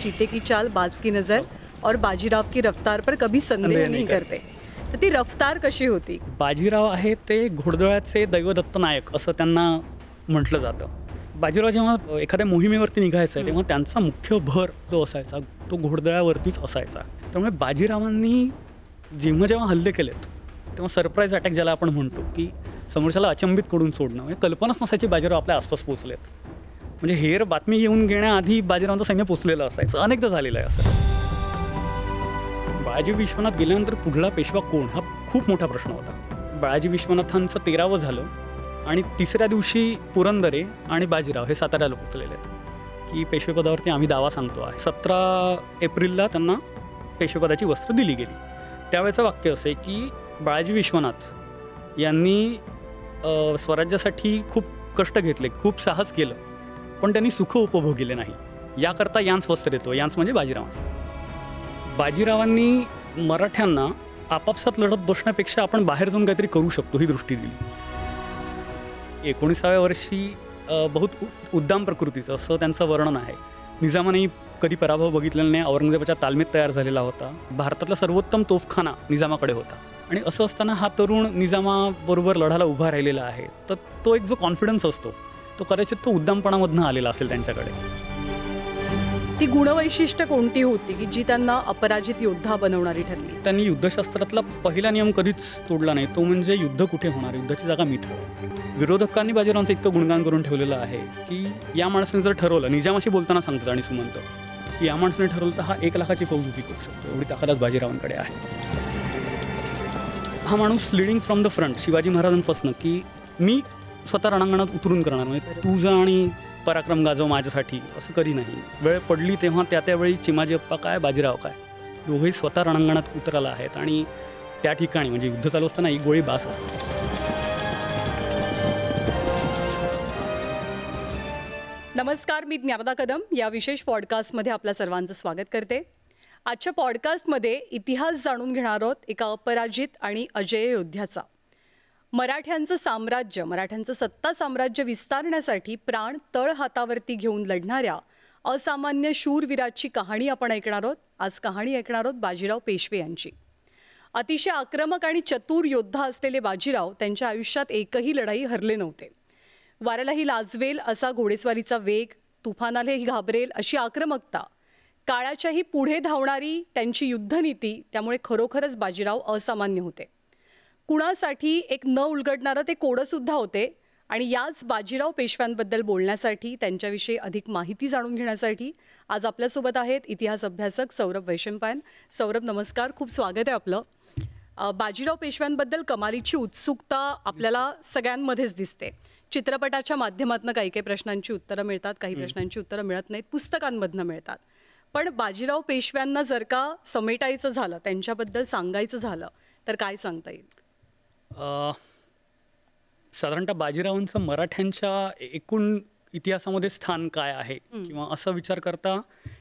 चीते की चाल बाज की नज़र और बाजीराव की रफ्तार पर कभी संदेह नहीं करते. तर ती रफ्तार कशी होती? बाजीराव आहे ते घोडदळाचे दैवदत्त नायक असं त्यांना म्हटलं जातं. बाजीराव जेव्हा एखाद्या मोहिमेवरती निघायचं आहे तेव्हा त्यांचा मुख्य भर जो असायचा तो घोडदळावरतीच असायचा. त्यामुळे बाजीरावांनी जेव्हा जेव्हा हल्ले केलेत तेव्हा सरप्राईज अटॅक ज्याला आपण म्हणतो की समोरच्याला अचंबित करून सोडणं, म्हणजे कल्पनाच नसायची बाजीराव आपल्या आसपास पोचलेत. म्हणजे हेर बातमी येऊन घेण्याआधी बाजीरावांचं सैन्य पोचलेलं असायचं. अनेकदा झालेलं आहे असं. बाळाजी विश्वनाथ गेल्यानंतर पुढला पेशवा कोण हा खूप मोठा प्रश्न होता. बाळाजी विश्वनाथांचं 13वं झालं आणि तिसऱ्या दिवशी पुरंदरे आणि बाजीराव हे साताऱ्याला पोचलेले आहेत की पेशवेपदावरती आम्ही दावा सांगतो आहे. 17 एप्रिलला त्यांना पेशवेपदाची वस्त्र दिली गेली. त्यावेळेचं वाक्य असं आहे की बाळाजी विश्वनाथ यांनी स्वराज्यासाठी खूप कष्ट घेतले, खूप साहस केलं, पण त्यांनी सुख उपभोगले नाही. याकरता यांस वस्त्र देतो. यांस म्हणजे बाजीरावांस. बाजीरावांनी मराठ्यांना आपापसात लढत बसण्यापेक्षा आपण बाहेर जाऊन काहीतरी करू शकतो ही दृष्टी दिली. 19व्या वर्षी बहुत उद्दाम प्रकृतीचं असं त्यांचं वर्णन आहे. निजामाने कधी पराभव बघितलेला नाही. औरंगजेबाच्या तालमीत तयार झालेला होता. भारतातला सर्वोत्तम तोफखाना निजामाकडे होता आणि असं असताना हा तरुण निजामाबरोबर लढायला उभा राहिलेला आहे. तर तो एक जो कॉन्फिडन्स असतो तो कदाचित तो उद्दामपणामधनं आलेला असेल त्यांच्याकडे. ती गुणवैशिष्ट्य कोणती होती की जी त्यांना अपराजित योद्धा बनवणारी ठरली? त्यांनी युद्धशास्त्रातला पहिला नियम कधीच तोडला नाही. तो म्हणजे युद्ध कुठे होणार, युद्धाची जागा मी ठरवतो. विरोधकांनी बाजीरावांचं इतकं गुणगान करून ठेवलेलं आहे की या माणसाने जर ठरवलं, निजामाशी बोलताना सांगतात आणि सुमंत की या माणसाने ठरवलं तर हा 1 लाखाची फौज उभी करू शकतो. एवढी ताकद बाजीरावांकडे आहे. हा माणूस leading from the front Shivaji महाराजांपासून की मी स्वतः रणांगणात उतरून करणार, म्हणजे तुझं आणि पराक्रम गाजव माझ्यासाठी असं कधी नाही. वेळ पडली तेव्हा त्यावेळी चिमाजी अप्पा काय, बाजीराव काय, दोघेही स्वतः रणांगणात उतरला आहेत आणि त्या ठिकाणी म्हणजे युद्ध चालू असताना एक गोळी बास असते. नमस्कार, मी ज्ञानदा कदम या विशेष पॉडकास्टमध्ये आपल्या सर्वांचं स्वागत करते. आजच्या पॉडकास्टमध्ये इतिहास जाणून घेणार आहोत एका अपराजित आणि अजेय योद्ध्याचा. मराठ्यांचं साम्राज्य, मराठ्यांचं सत्ता साम्राज्य विस्तारण्यासाठी प्राण तळ हातावरती घेऊन लढणाऱ्या असामान्य शूरवीराची कहाणी आपण ऐकणार आहोत. आज कहाणी ऐकणार आहोत बाजीराव पेशवे यांची. अतिशय आक्रमक आणि चतुर योद्धा असलेले बाजीराव त्यांच्या आयुष्यात एकही लढाई हरले नव्हते. वाऱ्यालाही लाजवेल असा घोडेस्वारीचा वेग, तुफानालाही घाबरेल अशी आक्रमकता, काळाच्याही पुढे धावणारी त्यांची युद्धनीती, त्यामुळे खरोखरच बाजीराव असामान्य होते. कुणासाठी एक न उलगडणारं ते कोडंसुद्धा होते. आणि याच बाजीराव पेशव्यांबद्दल बोलण्यासाठी, त्यांच्याविषयी अधिक माहिती जाणून घेण्यासाठी आज आपल्यासोबत आहेत इतिहास अभ्यासक सौरभ वैशंपायन. सौरभ नमस्कार, खूप स्वागत आहे आपलं. बाजीराव पेशव्यांबद्दल कमालीची उत्सुकता आपल्याला सगळ्यांमध्येच दिसते. चित्रपटाच्या माध्यमातून काही काही प्रश्नांची उत्तरं मिळतात, काही प्रश्नांची उत्तरं मिळत नाहीत, पुस्तकांमधनं मिळतात. पण बाजीराव पेशव्यांना जर का समेटायचं झालं, त्यांच्याबद्दल सांगायचं झालं तर काय सांगता येईल? साधारणतः बाजीरावांचं मराठ्यांच्या एकूण इतिहासामध्ये स्थान काय आहे किंवा असा विचार करता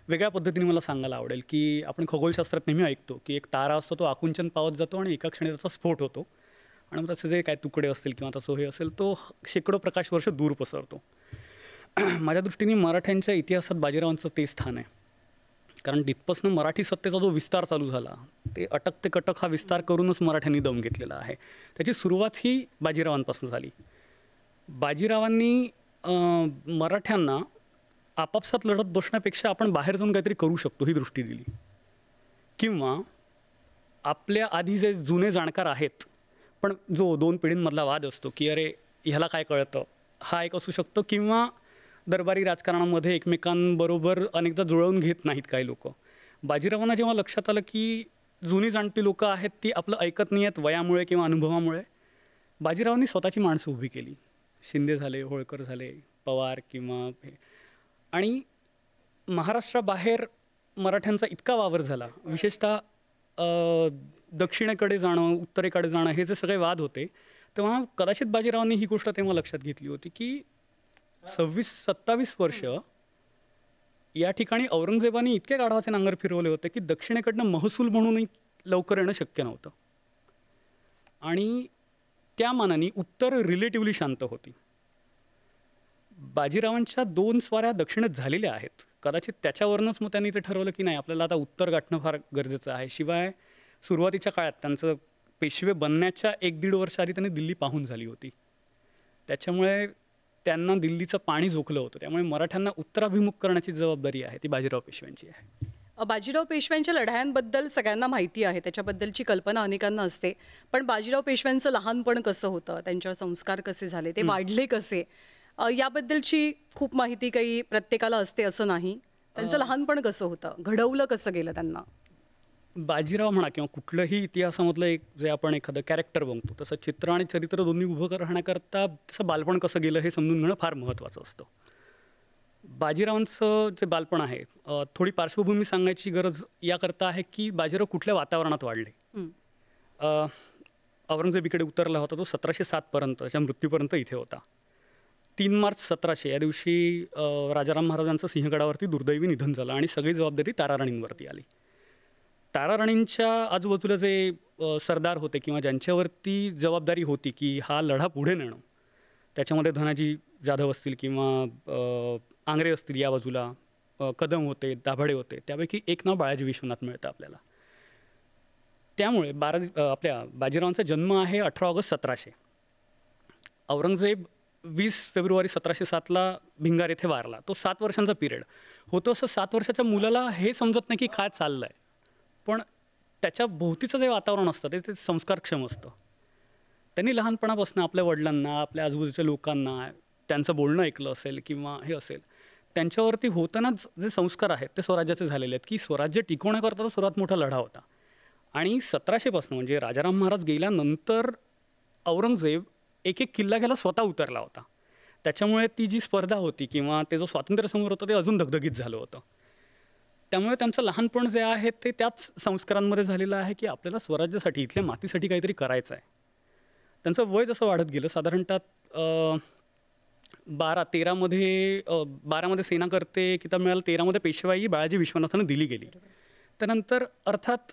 वेगळ्या पद्धतीने मला सांगायला आवडेल की आपण खगोलशास्त्रात नेहमी ऐकतो की एक तारा असतो, तो आकुंचन पावत जातो आणि एका क्षणी त्याचा स्फोट होतो आणि मग त्याचे जे काय तुकडे असतील किंवा त्याचं हे असेल तो शेकडो प्रकाश वर्ष दूर पसरतो. माझ्या दृष्टीने मराठ्यांच्या इतिहासात बाजीरावांचं ते स्थान आहे. कारण तिथपासून मराठी सत्तेचा जो विस्तार चालू झाला ते अटक ते कटक हा विस्तार करूनच मराठ्यांनी दम घेतलेला आहे. त्याची सुरुवात ही बाजीरावांपासून झाली. बाजीरावांनी मराठ्यांना आपापसात लढत बसण्यापेक्षा आपण बाहेर जाऊन काहीतरी करू शकतो ही दृष्टी दिली. किंवा आपल्या आधी जे जुने जाणकार आहेत, पण जो 2 पिढींमधला वाद असतो की अरे ह्याला काय कळतं, हा एक असू शकतो. किंवा दरबारी राजकारणामध्ये एकमेकांबरोबर अनेकदा जुळवून घेत नाहीत काही लोक. बाजीरावांना जेव्हा लक्षात आलं की जुनी जाणती लोकं आहेत ती आपलं ऐकत नाही आहेत वयामुळे किंवा अनुभवामुळे, बाजीरावांनी स्वतःची माणसं उभी केली. शिंदे झाले, होळकर झाले, पवार किंवा हे. आणि महाराष्ट्राबाहेर मराठ्यांचा इतका वावर झाला, विशेषतः दक्षिणेकडे जाणं, उत्तरेकडे जाणं हे जे सगळे वाद होते, तेव्हा कदाचित बाजीरावांनी ही गोष्ट तेव्हा लक्षात घेतली होती की 26-27 वर्ष या ठिकाणी औरंगजेबाने इतके गाढवाचे नांगर फिरवले होते की दक्षिणेकडनं महसूल म्हणूनही लवकर येणं शक्य नव्हतं. आणि त्या मानाने उत्तर रिलेटिव्हली शांत होती. बाजीरावांच्या 2 स्वाऱ्या दक्षिणेत झालेल्या आहेत. कदाचित त्याच्यावरूनच मग त्यांनी ते ठरवलं, की नाही आपल्याला आता उत्तर गाठणं फार गरजेचं आहे. शिवाय सुरुवातीच्या काळात त्यांचं पेशवे बनण्याच्या 1-1.5 वर्ष आधी त्यांनी दिल्ली पाहून झाली होती. त्याच्यामुळे त्यांना दिल्लीचं पाणी झोकलं होतं. त्यामुळे मराठ्यांना उत्तराभिमुख करण्याची जबाबदारी आहे ती बाजीराव पेशव्यांची आहे. बाजीराव पेशव्यांच्या लढायांबद्दल सगळ्यांना माहिती आहे, त्याच्याबद्दलची कल्पना अनेकांना असते. पण बाजीराव पेशव्यांचं लहानपण कसं होतं, त्यांच्यावर संस्कार कसे झाले, ते वाढले कसे, याबद्दलची खूप माहिती काही प्रत्येकाला असते असं नाही. त्यांचं लहानपण कसं होतं, घडवलं कसं गेलं त्यांना? बाजीराव म्हणा किंवा कुठलंही इतिहासामधलं एक जे आपण एखादं कॅरेक्टर बघतो तसं चित्र आणि चरित्र दोन्ही उभं राहण्याकरता तसं बालपण कसं गेलं हे समजून घेणं फार महत्त्वाचं असतं. बाजीरावांचं जे बालपण आहे, थोडी पार्श्वभूमी सांगायची गरज याकरता आहे की बाजीराव कुठल्या वातावरणात वाढले. अ, औरंगजेबीकडे उतरला होता तो 1707 पर्यंत, त्याच्या मृत्यूपर्यंत इथे होता. 3 मार्च 1700 या दिवशी राजाराम महाराजांचं सिंहगडावरती दुर्दैवी निधन झालं आणि सगळी जबाबदारी ताराराणींवरती आली. ताराराणींच्या आजूबाजूला जे सरदार होते किंवा ज्यांच्यावरती जबाबदारी होती की हा लढा पुढे नेणं, त्याच्यामध्ये धनाजी जाधव असतील किंवा आंग्रे असतील या बाजूला, कदम होते, दाभाडे होते, त्यापैकी एक नाव बाळाजी विश्वनाथ मिळतं आपल्याला. त्यामुळे आपल्या बाजीरावांचा जन्म आहे 18 ऑगस्ट 1700. औरंगजेब 20 फेब्रुवारी 1707ला भिंगार येथे वारला. तो 7 वर्षांचा पिरियड होतो. असं 7 वर्षाच्या मुलाला हे समजत नाही की काय चाललं आहे, पण त्याच्या भोवतीचं जे वातावरण असतं ते संस्कारक्षम असतं. त्यांनी लहानपणापासून आपल्या वडिलांना, आपल्या आजूबाजूच्या लोकांना त्यांचं बोलणं ऐकलं असेल किंवा हे असेल, त्यांच्यावरती होतानाच जे संस्कार आहेत ते स्वराज्याचे झालेले आहेत की स्वराज्य टिकवण्याकरता सर्वात मोठा लढा होता. आणि 1700पासून म्हणजे राजाराम महाराज गेल्यानंतर औरंगजेब एक एक किल्ला घ्यायला स्वतः उतरला होता. त्याच्यामुळे ती जी स्पर्धा होती किंवा ते जो स्वातंत्र्यसमर होतं ते अजून धगधगीत झालं होतं. त्यामुळे त्यांचं लहानपण जे आहे ते त्याच संस्कारांमध्ये झालेलं आहे की आपल्याला स्वराज्यासाठी, इथल्या मातीसाठी काहीतरी करायचं आहे. त्यांचं वय जसं वाढत गेलं, साधारणतः 12मध्ये सेनाकर्ते किताब मिळाला, 13मध्ये पेशवाई बाळाजी विश्वनाथांना दिली गेली. त्यानंतर अर्थात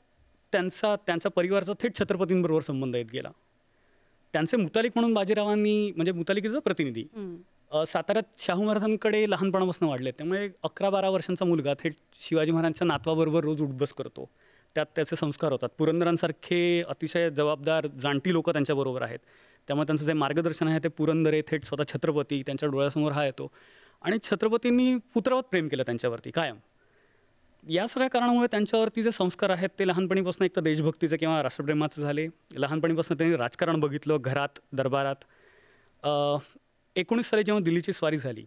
त्यांचा परिवाराचा थेट छत्रपतींबरोबर संबंध येत गेला. त्यांचे मुतालिक म्हणून बाजीरावांनी, म्हणजे मुतालिकीचा प्रतिनिधी, साताऱ्यात शाहू महाराजांकडे लहानपणापासून वाढले. त्यामुळे 11-12 वर्षांचा मुलगा थेट शिवाजी महाराजांच्या नातवाबरोबर रोज उठबस करतो. त्यात त्याचे संस्कार होतात. पुरंदरांसारखे अतिशय जबाबदार जाणती लोकं त्यांच्याबरोबर आहेत. त्यामुळे त्यांचं जे मार्गदर्शन आहे ते पुरंदरे, थेट स्वतः छत्रपती त्यांच्या डोळ्यासमोर हा येतो. आणि छत्रपतींनी पुत्रावत प्रेम केलं त्यांच्यावरती कायम. या सगळ्या कारणामुळे त्यांच्यावरती जे संस्कार आहेत ते लहानपणीपासून एक तर देशभक्तीचे किंवा राष्ट्रप्रेमाचे झाले. लहानपणीपासून त्यांनी राजकारण बघितलं, घरात, दरबारात. 19 साली जेव्हा दिल्लीची स्वारी झाली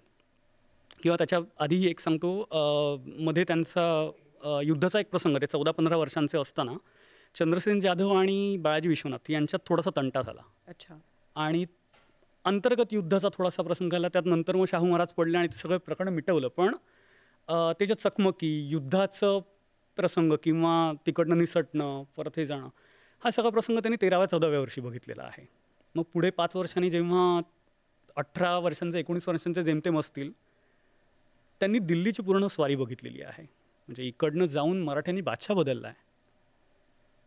किंवा त्याच्या आधीही एक सांगतो, मध्ये त्यांचा युद्धाचा एक प्रसंग, ते 14-15 वर्षांचे असताना चंद्रसेन जाधव आणि बाळाजी विश्वनाथ यांच्यात थोडासा तंटा झाला. अच्छा. आणि अंतर्गत युद्धाचा थोडासा प्रसंग आला. त्यात नंतर मग शाहू महाराज पडले आणि ते सगळं प्रकरण मिटवलं. पण त्याच्यात चकमकी, युद्धाचं प्रसंग किंवा तिकडनं निसटणं, परत हे जाणं, हा सगळा प्रसंग त्यांनी 13व्या-14व्या वर्षी बघितलेला आहे. मग पुढे 5 वर्षांनी जेव्हा 18 वर्षांचे, 19 वर्षांचे जेमतेम असतील, त्यांनी दिल्लीची पूर्ण स्वारी बघितलेली आहे. म्हणजे इकडनं जाऊन मराठ्यांनी बादशाह बदलला आहे.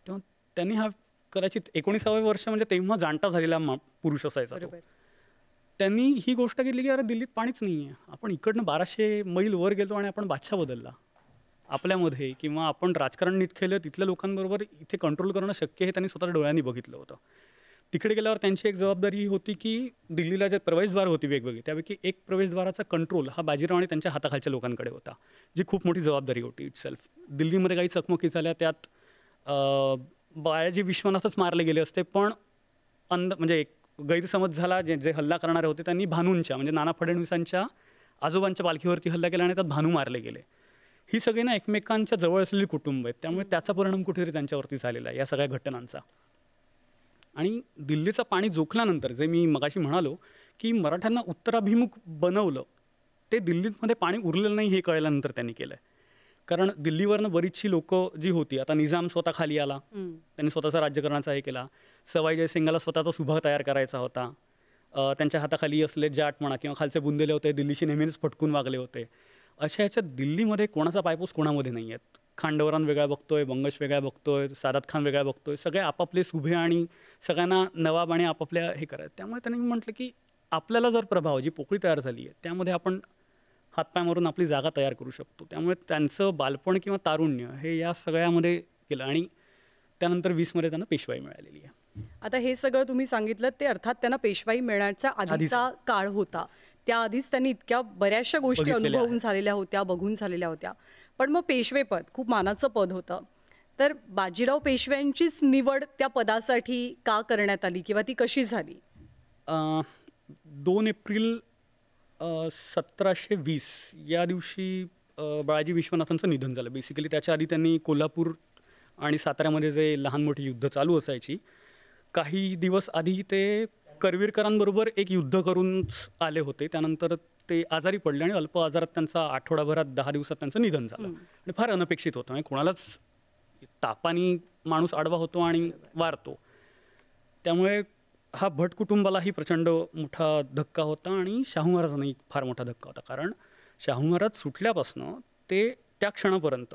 तेव्हा त्यांनी हा कदाचित 19व्या वर्ष म्हणजे तेव्हा जाणता झालेला पुरुष असायचा तो. त्यांनी ही गोष्ट केली की अरे दिल्लीत पाणीच नाही आहे, आपण इकडनं 1200 मैल वर गेलो आणि आपण बादशाह बदलला आपल्यामध्ये, किंवा आपण राजकारण नीट केलं, तिथल्या लोकांबरोबर इथे कंट्रोल करणं शक्य हे त्यांनी स्वतःच्या डोळ्यांनी बघितलं होतं. तिकडे गेल्यावर त्यांची एक जबाबदारी ही होती की दिल्लीला जे प्रवेशद्वार होती वेगवेगळी, त्यापैकी एक प्रवेशद्वाराचा कंट्रोल हा बाजीराव आणि त्यांच्या हाताखालच्या लोकांकडे होता, जी खूप मोठी जबाबदारी होती इटसेल्फ. दिल्लीमध्ये काही चकमकी झाल्या, त्यात बाळाजी विश्वनाथच मारले गेले असते, पण म्हणजे एक गैरसमज झाला. जे हल्ला करणारे होते त्यांनी भानूंच्या, म्हणजे नाना फडणवीसांच्या आजोबांच्या पालखीवरती हल्ला केला आणि त्यात भानू मारले गेले. ही सगळी ना एकमेकांच्या जवळ असलेली कुटुंब आहेत. त्यामुळे त्याचा परिणाम कुठेतरी त्यांच्यावरती झालेला आहे या सगळ्या घटनांचा. आणि दिल्लीचं पाणी जोखल्यानंतर जे मी मगाशी म्हणालो की मराठ्यांना उत्तराभिमुख बनवलं, ते दिल्लीमध्ये पाणी उरलेलं नाही हे कळल्यानंतर त्यांनी केलं आहे. कारण दिल्लीवरनं बरीचशी लोकं जी होती, आता निजाम स्वतः खाली आला, त्यांनी स्वतःचा राज्यकरणाचा हे केला. सवाई जयसिंगाला स्वतःचा सुभा तयार करायचा होता. त्यांच्या हाताखाली असले जाट म्हणा किंवा खालचे बुंदेले होते, दिल्लीशी नेहमीच फटकून वागले होते. अशा ह्याच्यात दिल्लीमध्ये कोणाचा पायपूस कोणामध्ये नाही आहेत. खांडवरान वेगळा बघतोय, बंगश वेगळा बघतोय, सादात खान वेगळा बघतोय, सगळे आपापले सुभे आणि सगळ्यांना नवाब आणि आपापल्या हे करायचं. त्यामुळे त्यांनी म्हटलं की आपल्याला जर प्रभाव जी पोकळी तयार झाली आहे त्यामध्ये आपण हातपाय मारून आपली जागा तयार करू शकतो. त्यामुळे त्यांचं बालपण किंवा तारुण्य हे या सगळ्यामध्ये गेलं आणि त्यानंतर 20मध्ये त्यांना पेशवाई मिळालेली आहे. आता हे सगळं तुम्ही सांगितलं ते अर्थात त्यांना पेशवाई मिळण्याच्या आधीचा काळ होता. त्याआधीच त्यांनी इतक्या बऱ्याचशा गोष्टी बघितलेल्या अनुभवून आहेत. झालेल्या होत्या, बघून झालेल्या होत्या. पण मग पेशवेपद खूप मानाचं पद होतं. तर बाजीराव पेशव्यांचीच निवड त्या पदासाठी का करण्यात आली किंवा ती कशी झाली? 2 एप्रिल 1720 या दिवशी बाळाजी विश्वनाथांचं निधन झालं. बेसिकली त्याच्या आधी त्यांनी कोल्हापूर आणि साताऱ्यामध्ये जे लहान मोठी युद्ध चालू असायची, काही दिवस आधी ते करवीरकरांबरोबर एक युद्ध करून आले होते. त्यानंतर ते आजारी पडले आणि अल्प आजारात त्यांचा आठवडाभरात 10 दिवसात त्यांचं निधन झालं. आणि फार अनपेक्षित होतं. म्हणजे कोणालाच तापानी माणूस आडवा होतो आणि वारतो. त्यामुळे हा भट कुटुंबालाही प्रचंड मोठा धक्का होता आणि शाहू महाराजांनाही फार मोठा धक्का होता. कारण शाहू महाराज सुटल्यापासनं ते त्या क्षणापर्यंत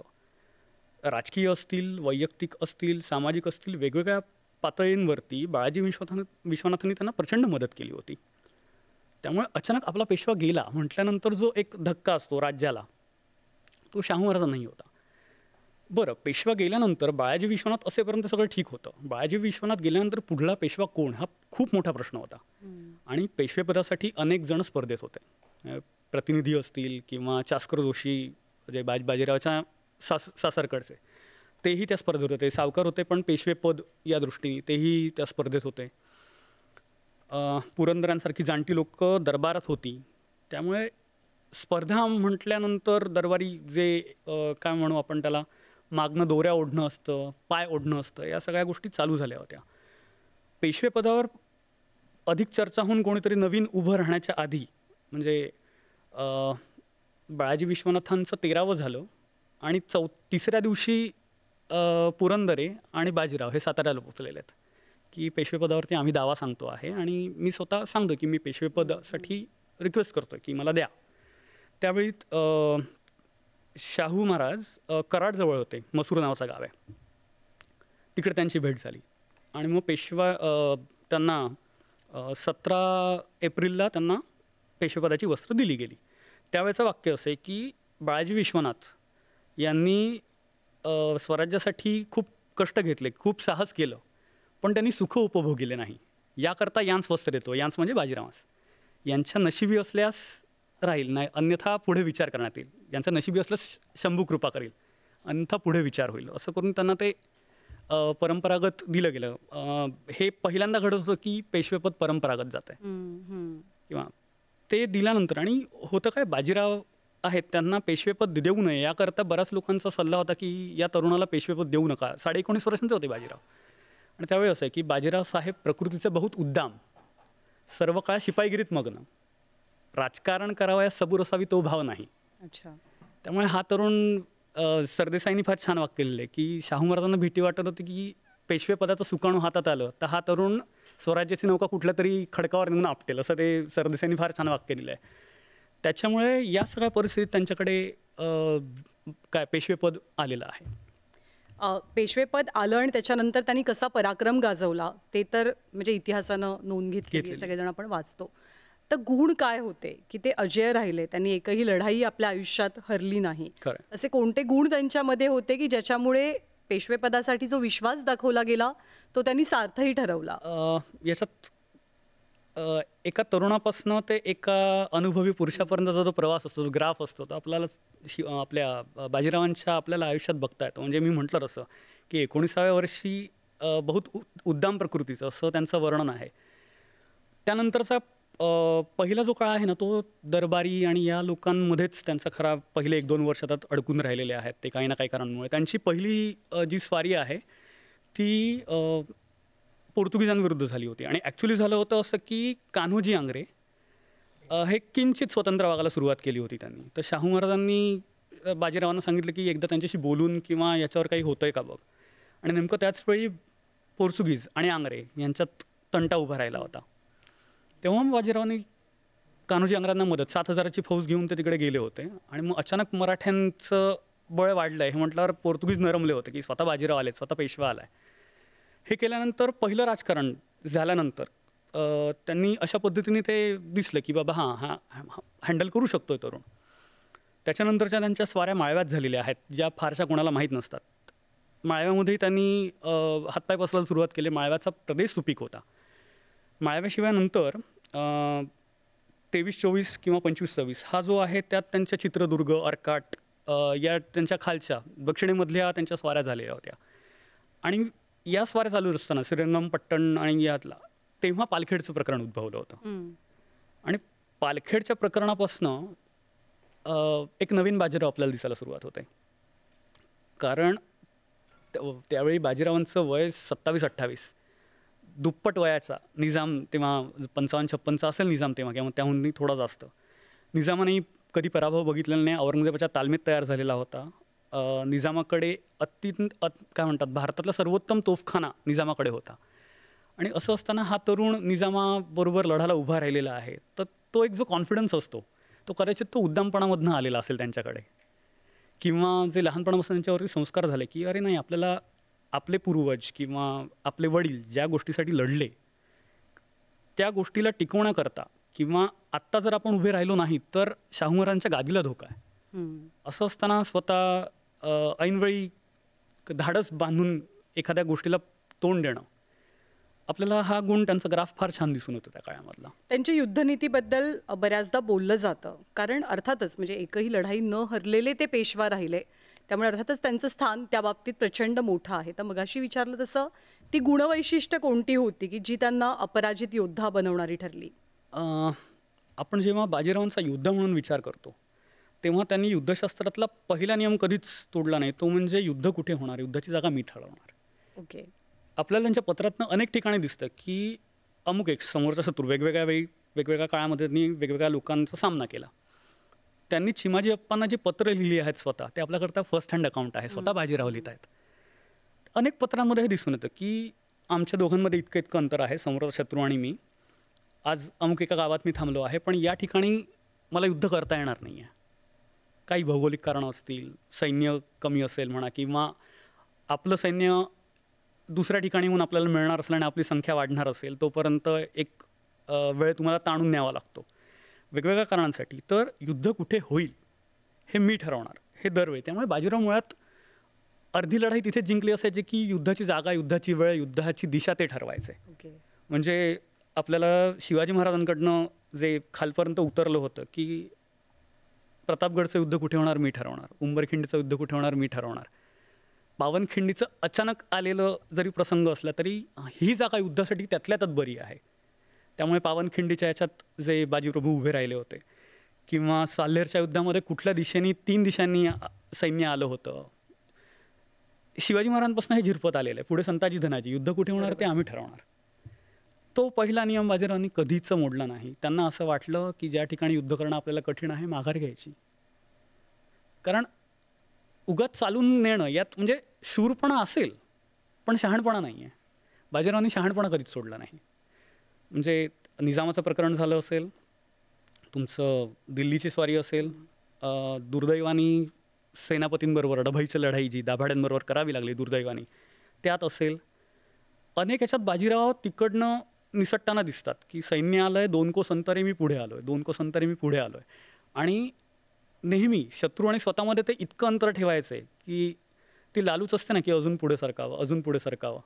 राजकीय असतील, वैयक्तिक असतील, सामाजिक असतील, वेगवेगळ्या पातळींवरती बाळाजी विश्वनाथांनी त्यांना प्रचंड मदत केली होती. त्यामुळे अचानक आपला पेशवा गेला म्हटल्यानंतर जो एक धक्का असतो राज्याला, तो शाहू महाराजांनाही होता. बरं, पेशवा गेल्यानंतर बाळाजी विश्वनाथ असेपर्यंत सगळं ठीक होतं. बाळाजी विश्वनाथ गेल्यानंतर पुढला पेशवा कोण हा खूप मोठा प्रश्न होता. आणि पेशवेपदासाठी अनेक जण स्पर्धेत होते. प्रतिनिधी असतील किंवा चास्कर जोशी जे बाजीरावाच्या सासरकडचे, तेही त्या स्पर्धेत होते. सावकार होते पण पेशवेपद या दृष्टीने तेही त्या स्पर्धेत होते. पुरंदरांसारखी जाणती लोक दरबारात होती. त्यामुळे स्पर्धा म्हटल्यानंतर दरबारी जे काय म्हणू आपण त्याला, मागणं दोऱ्या ओढणं असतं, पाय ओढणं असतं, या सगळ्या गोष्टी चालू झाल्या होत्या. पेशवेपदावर अधिक चर्चा होऊन कोणीतरी नवीन उभं राहण्याच्या आधी म्हणजे बाळाजी विश्वनाथांचं 13वं झालं आणि 3ऱ्या दिवशी पुरंदरे आणि बाजीराव हे साताऱ्याला पोचलेले आहेत की पेशवेपदावरती आम्ही दावा सांगतो आहे आणि मी स्वतः सांगतो की मी पेशवेपदासाठी रिक्वेस्ट करतो की मला द्या. त्यावेळी शाहू महाराज कराडजवळ होते. मसूर नावाचं गाव आहे, तिकडे त्यांची भेट झाली आणि मग पेशवा त्यांना 17 एप्रिलला त्यांना पेशवेपदाची वस्त्र दिली गेली. त्यावेळेचं वाक्य असं आहे की बाळाजी विश्वनाथ यांनी स्वराज्यासाठी खूप कष्ट घेतले, खूप साहस केलं, पण त्यांनी सुख उपभोगले नाही. याकरता यांस वस्त्र देतो. यांस म्हणजे बाजीरावास. यांच्या नशिबी असल्यास राहील, नाही अन्यथा पुढे विचार करण्यात येईल. यांचा नशिबी असल्यास शंभू कृपा करेल, अन्यथा पुढे विचार होईल. असं करून त्यांना ते परंपरागत दिलं गेलं. हे पहिल्यांदा घडत होतं की पेशवेपद परंपरागत जात आहे किंवा ते दिल्यानंतर. आणि होतं काय, बाजीराव आहेत त्यांना पेशवेपद देऊ नये याकरता बऱ्याच लोकांचा सल्ला होता की या तरुणाला पेशवेपद देऊ नका. 19.5 वर्षांचे होते बाजीराव. आणि त्यावेळी असं आहे की बाजीराव साहेब प्रकृतीचे बहुत उद्दाम, सर्व काळ शिपाईगिरीत मग्न, राजकारण करावयास सबूर असावी तो भाव नाही. अच्छा. त्यामुळे हा तरुण सरदेसाईंनी फार छान वाक्य केलेलं आहे की शाहू महाराजांना भीती वाटत होती की पेशवेपदाचं सुकाणू हातात आलं तर हा तरुण स्वराज्याची नौका कुठल्या तरी खडकावर नेऊन आपटेल, असं ते सरदेसाईंनी फार छान वाक्य दिलं आहे. त्याच्यामुळे या सगळ्या परिस्थितीत त्यांच्याकडे पेशवेपद आलेलं आहे. पेशवेपद आलं आणि त्याच्यानंतर त्यांनी कसा पराक्रम गाजवला ते तर म्हणजे इतिहासानं नोंद घेतली, सगळेजण आपण वाचतो. तर गुण काय होते की ते अजेय राहिले, त्यांनी एकही लढाई आपल्या आयुष्यात हरली नाही? असे कोणते गुण त्यांच्यामध्ये होते की ज्याच्यामुळे पेशवेपदासाठी जो विश्वास दाखवला गेला तो त्यांनी सार्थही ठरवला? याच्यात एका तरुणापासून ते एका अनुभवी पुरुषापर्यंतचा जो प्रवास असतो, जो ग्राफ असतो, तो आपल्याला आपल्या बाजीरावांच्या आपल्याला आयुष्यात बघता येतो. म्हणजे मी म्हटलं तसं की 19व्या वर्षी बहुत उद्दाम प्रकृतीचं असं त्यांचं वर्णन आहे. त्यानंतरचा पहिला जो काळ आहे ना, तो दरबारी आणि या लोकांमध्येच त्यांचा खरा पहिले 1-2 वर्षात अडकून राहिलेले आहेत ते काही ना काही कारणांमुळे. त्यांची पहिली जी स्वारी आहे ती पोर्तुगीजांविरुद्ध झाली होती. आणि ॲक्च्युली झालं होतं असं की कान्होजी आंग्रे हे किंचित स्वतंत्र वागायला सुरुवात केली होती त्यांनी. तर शाहू महाराजांनी बाजीरावांना सांगितलं की एकदा त्यांच्याशी बोलून किंवा याच्यावर काही होतं आहे का बघ. आणि नेमकं त्याचवेळी पोर्तुगीज आणि आंग्रे यांच्यात तंटा उभा राहिला होता. तेव्हा मग बाजीरावांनी कान्होजी आंग्र्यांना मदत 7,000ची फौज घेऊन ते तिकडे गेले होते. आणि मग अचानक मराठ्यांचं बळ वाढलं आहे हे म्हटल्यावर पोर्तुगीज नरमले होते की स्वतः बाजीराव आले, स्वतः पेशवा आला आहे. हे केल्यानंतर पहिलं राजकारण झाल्यानंतर त्यांनी अशा पद्धतीने ते दिसलं की बाबा हां हँडल करू शकतो आहे तरुण. त्याच्यानंतरच्या त्यांच्या स्वाऱ्या माळव्यात झालेल्या आहेत, ज्या फारशा कोणाला माहीत नसतात. माळव्यामध्ये त्यांनी हातपाय पसरायला सुरुवात केली. माळव्याचा प्रदेश सुपीक होता. माळव्याशिवाय नंतर 23-24 किंवा 25-26 हा जो आहे त्यात त्यांच्या चित्रदुर्ग, अर्काट या त्यांच्या खालच्या दक्षिणेमधल्या त्यांच्या स्वाऱ्या झालेल्या होत्या. आणि या स्वाऱ्या चालू असताना श्रीरंगमपट्टण आणि यातला तेव्हा पालखेडचं प्रकरण उद्भवलं होतं. आणि पालखेडच्या प्रकरणापासनं एक नवीन बाजीराव आपल्याला दिसायला सुरुवात होते. कारण त्यावेळी बाजीरावांचं वय 27-28, दुप्पट वयाचा निजाम तेव्हा 55-56चा असेल निजाम तेव्हा किंवा त्याहूनही थोडा जास्त. निजामानेही कधी पराभव बघितलेला नाही. औरंगजेबाच्या तालमीत तयार झालेला होता. निजामाकडे काय म्हणतात भारतातला सर्वोत्तम तोफखाना निजामाकडे होता. आणि असं असताना हा तरुण निजामाबरोबर लढायला उभा राहिलेला आहे. तर तो एक जो कॉन्फिडन्स असतो तो कदाचित तो उद्दामपणामधनं आलेला असेल त्यांच्याकडे, किंवा जे लहानपणापासून त्यांच्यावरती संस्कार झाले की अरे नाही, आपल्याला आपले पूर्वज किंवा आपले वडील ज्या गोष्टीसाठी लढले त्या गोष्टीला टिकवण्याकरता किंवा आत्ता जर आपण उभे राहिलो नाही तर शाहू महाराजांच्या गादीला धोका आहे. असं असताना स्वतः ऐनवेळी धाडस बांधून एखाद्या गोष्टीला तोंड देणं, आपल्याला हा गुण त्यांचा ग्राफ फार छान दिसून येतो त्या काळामधला. त्यांच्या युद्धनीतीबद्दल बऱ्याचदा बोललं जातं, कारण अर्थातच म्हणजे एकही लढाई न हरलेले ते पेशवा राहिले, त्यामुळे अर्थातच त्यांचं स्थान त्या बाबतीत प्रचंड मोठं आहे. तर मगाशी विचारलं तसं ती गुणवैशिष्ट्य कोणती होती की जी त्यांना अपराजित योद्धा बनवणारी ठरली? आपण जेव्हा बाजीरावांचा योद्धा म्हणून विचार करतो तेव्हा त्यांनी युद्धशास्त्रातला पहिला नियम कधीच तोडला नाही. तो म्हणजे युद्ध कुठे होणार, युद्धाची जागा मी ठरवणार. ओके. आपल्याला त्यांच्या पत्रातनं अनेक ठिकाणी दिसतं की अमुक एक समोरचा शत्रू वेगवेगळ्या वेळी वेगवेगळ्या काळामध्ये त्यांनी वेगवेगळ्या लोकांचा सामना केला. त्यांनी चिमाजी अप्पांना जी पत्र लिहिली आहेत स्वतः, ते आपल्याकरता फर्स्ट हँड अकाउंट आहे. स्वतः बाजीराव लिहित आहेत. अनेक पत्रांमध्ये हे दिसून येतं की आमच्या दोघांमध्ये इतकं इतकं अंतर आहे, समोरचा शत्रू आणि मी. आज अमुक एका गावात मी थांबलो आहे, पण या ठिकाणी मला युद्ध करता येणार नाही आहे. काही भौगोलिक कारणं असतील, सैन्य कमी असेल म्हणा, किंवा आपलं सैन्य दुसऱ्या ठिकाणी येऊन आपल्याला मिळणार असल्याने आपली संख्या वाढणार असेल, तोपर्यंत एक वेळ तुम्हाला ताणून न्यावा लागतो वेगवेगळ्या कारणांसाठी. तर युद्ध कुठे होईल हे मी ठरवणार, हे दरवेळी. त्यामुळे बाजीराव मुळात अर्धी लढाई तिथे जिंकली असायची की युद्धाची जागा, युद्धाची वेळ, युद्धाची दिशा ते ठरवायचे. ओके. म्हणजे आपल्याला शिवाजी महाराजांकडनं जे खालपर्यंत उतरलं होतं की प्रतापगडचं युद्ध कुठे होणार मी ठरवणार, उंबरखिंडीचं युद्ध कुठे होणार मी ठरवणार. पावनखिंडीचं अचानक आलेलं जरी प्रसंग असला तरी ही जागा युद्धासाठी त्यातल्या त्यात बरी आहे. त्यामुळे पावनखिंडीच्या याच्यात जे बाजीप्रभू उभे राहिले होते, किंवा साल्हेरच्या युद्धामध्ये कुठल्या दिशेने 3 दिशांनी सैन्य आलं होतं. शिवाजी महाराजांपासून हे झिरपत आलेलं आहे. पुढे संताजी धनाजी, युद्ध कुठे होणार ते आम्ही ठरवणार. तो पहिला नियम बाजीरावांनी कधीच मोडला नाही. त्यांना असं वाटलं की ज्या ठिकाणी युद्ध करणं आपल्याला कठीण आहे, माघार घ्यायची. कारण उगाच चालून नेणं यात म्हणजे शूरपणा असेल पण शहाणपणा नाही आहे. बाजीरावांनी शहाणपणा कधीच सोडला नाही. म्हणजे निजामाचं प्रकरण झालं असेल, तुमचं दिल्लीची स्वारी असेल, दुर्दैवानी सेनापतींबरोबर डभईची लढाई जी दाभाड्यांबरोबर करावी लागली दुर्दैवानी, त्यात असेल. अनेक याच्यात बाजीराव तिकडनं निसटताना दिसतात की सैन्य आलं आहे, 2 कोस अंतरे मी पुढे आलो आहे, 2 कोस अंतरे मी पुढे आलो आहे. आणि नेहमी शत्रू आणि स्वतःमध्ये ते इतकं अंतर ठेवायचं आहे की ती लालूच असते ना की अजून पुढे सरकावं, अजून पुढे सरकावं,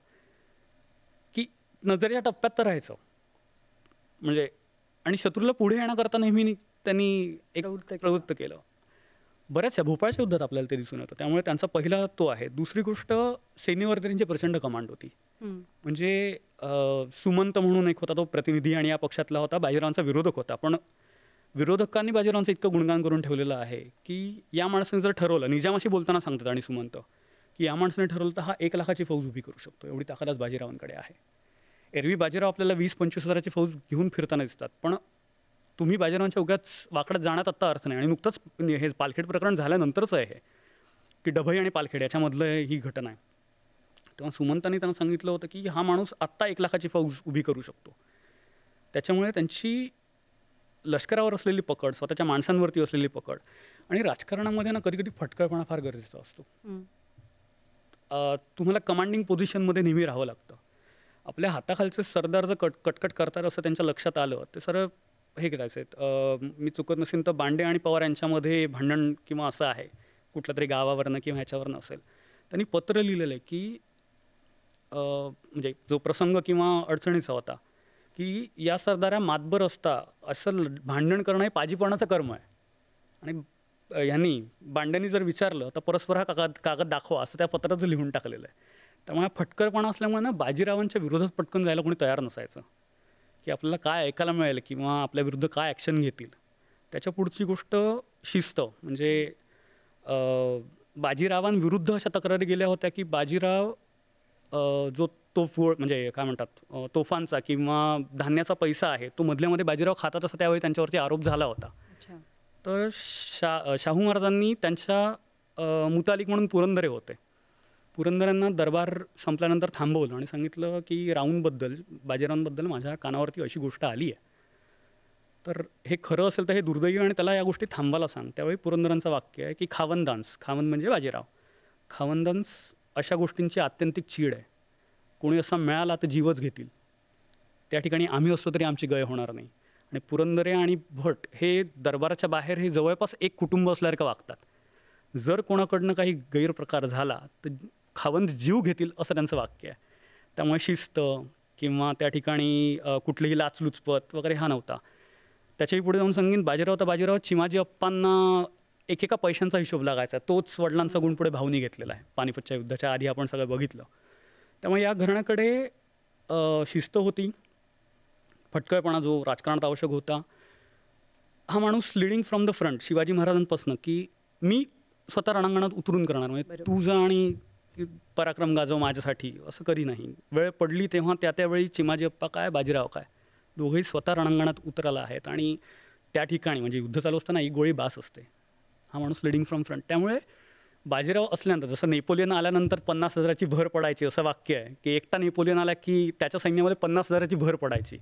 की नजरेच्या टप्प्यात तर राहायचं. म्हणजे आणि शत्रूला पुढे येण्याकरता नेहमी त्यांनी एक प्रवृत्त केलं. बऱ्याचशा भोपाळच्या युद्धात आपल्याला ते दिसून येतं. त्यामुळे त्यांचा पहिला तो आहे. दुसरी गोष्ट, सैन्यावरती त्यांची प्रचंड कमांड होती. म्हणजे सुमंत म्हणून एक होता, तो प्रतिनिधी आणि या पक्षातला होता, बाजीरावांचा विरोधक होता. पण विरोधकांनी बाजीरावांचं इतकं गुणगान करून ठेवलेलं आहे की या माणसाने जर ठरवलं, निजामाशी बोलताना सांगतात आणि सुमंत की या माणसाने ठरवलं तर हा 1 लाखाची फौज उभी करू शकतो, एवढी ताकद बाजीरावांकडे आहे. एरवी बाजीराव आपल्याला 20-25 हजाराची फौज घेऊन फिरताना दिसतात, पण तुम्ही बाजीरावांच्या उगाच वाकड्यात जाण्यात आत्ता अर्थ नाही. आणि नुकतंच हे पालखेड प्रकरण झाल्यानंतरचं आहे हे की डभई आणि पालखेड याच्यामधलं ही घटना आहे. तेव्हा सुमंतांनी त्यांना सांगितलं होतं की हा माणूस आत्ता 1 लाखाची फौज उभी करू शकतो. त्याच्यामुळे त्यांची लष्करावर असलेली पकड, स्वतःच्या माणसांवरती असलेली पकड, आणि राजकारणामध्ये ना कधी कधी फटकळपणा फार गरजेचा असतो. तुम्हाला कमांडिंग पोझिशनमध्ये नेहमी राहावं लागतं. आपल्या हाताखालचे सरदार जर कटकट करतात असं त्यांच्या लक्षात आलं ते सरळ हे करायचं. मी चुकत नसेल तर बांडे आणि पवार यांच्यामध्ये भांडण किंवा असं आहे कुठल्या तरी गावावरनं किंवा ह्याच्यावरनं असेल. त्यांनी पत्र लिहिलेलं आहे की म्हणजे जो प्रसंग किंवा अडचणीचा होता की या सरदारा मातबर असता असं भांडण करणं हे पाजीपणाचं कर्म आहे. आणि ह्यांनी बांड्यांनी जर विचारलं तर परस्पर हा कागद दाखवा असं त्या पत्रात लिहून टाकलेलं आहे. त्यामुळे हा फटकरपणा असल्यामुळे ना बाजीरावांच्या विरोधात पटकन जायला कोणी तयार नसायचं की आपल्याला काय ऐकायला मिळेल किंवा आपल्या विरुद्ध काय ॲक्शन घेतील. त्याच्या पुढची गोष्ट शिस्त म्हणजे बाजीरावांविरुद्ध अशा तक्रारी गेल्या होत्या की बाजीराव जो तोफगोळ म्हणजे काय म्हणतात तोफांचा किंवा धान्याचा पैसा आहे तो मधल्यामध्ये बाजीराव खातात असा त्यावेळी त्यांच्यावरती आरोप झाला होता. तर शाहू महाराजांनी त्यांच्या मुतालिक म्हणून पुरंदरे होते. पुरंदऱ्यांना दरबार संपल्यानंतर थांबवलं आणि सांगितलं की राऊंडबद्दल बाजीरावांबद्दल माझ्या कानावरती अशी गोष्ट आली आहे, तर हे खरं असेल तर हे दुर्दैवी आणि त्याला या गोष्टी थांबायला सांग. त्यावेळी पुरंदरांचं वाक्य आहे की खावंदांस, खावंद म्हणजे बाजीराव, खावंदांस अशा गोष्टींची आत्यंतिक चीड आहे. कोणी असा मिळाला तर जीवच घेतील. त्या ठिकाणी आम्ही असलो तरी आमची गय होणार नाही. आणि पुरंदरे आणि भट हे दरबाराच्या बाहेर हे जवळपास एक कुटुंब असल्यासारखं वागतात. जर कोणाकडनं काही गैरप्रकार झाला तर खावंद जीव घेतील असं त्यांचं वाक्य आहे. त्यामुळे शिस्त किंवा त्या ठिकाणी कुठलीही लाचलुचपत वगैरे हा नव्हता. त्याच्याही पुढे जाऊन सांगेन बाजीराव तर बाजीराव चिमाजी अप्पांना एकेका पैशांचा हिशोब लागायचा. तोच वडिलांचा गुण पुढे भाऊनी घेतलेला आहे. पानिपतच्या युद्धाच्या आधी आपण सगळं बघितलं. त्यामुळे या घराण्याकडे शिस्त होती, फटकळपणा जो राजकारणात आवश्यक होता. हा माणूस leading from the front Shivaji महाराजांपासून की मी स्वतः रणांगणात उतरून करणार म्हणजे तू जा आणि पराक्रम गाजव माझ्यासाठी असं कधी नाही. वेळ पडली तेव्हा त्यावेळी चिमाजी अप्पा काय बाजीराव काय दोघेही स्वतः रणांगणात उतरायला आहेत आणि त्या ठिकाणी म्हणजे युद्ध चालू असताना ही गोळी बास असते. हा माणूस लिडिंग फ्रॉम फ्रंट. त्यामुळे बाजीराव असल्यानंतर जसं नेपोलियन आल्यानंतर 50,000ची भर पडायची असं वाक्य आहे की एकटा नेपोलियन आला की त्याच्या सैन्यामध्ये 50,000ची भर पडायची.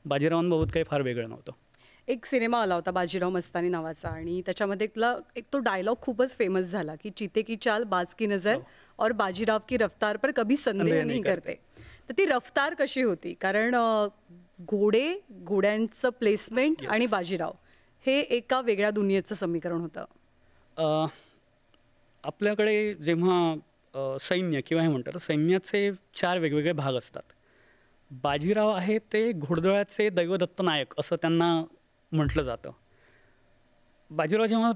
बाजीरावांबाबत काही फार वेगळं नव्हतं. एक सिनेमा आला होता बाजीराव मस्तानी नावाचा आणि त्याच्यामध्ये एक तो डायलॉग खूपच फेमस झाला की चीते की चाल बाज की नजर और बाजीराव की रफ्तार पर कभी संदेह नाही करते. तर ती रफ्तार कशी होती? कारण घोड्यांचं प्लेसमेंट आणि बाजीराव हे एका वेगळ्या दुनियेचं समीकरण होतं. आपल्याकडे जेव्हा सैन्य किंवा हे म्हणतात सैन्याचे 4 वेगवेगळे भाग असतात. बाजीराव आहे ते घोडदळाचे दैवदत्त नायक असं त्यांना म्हटलं जातं. बाजीराव जेव्हा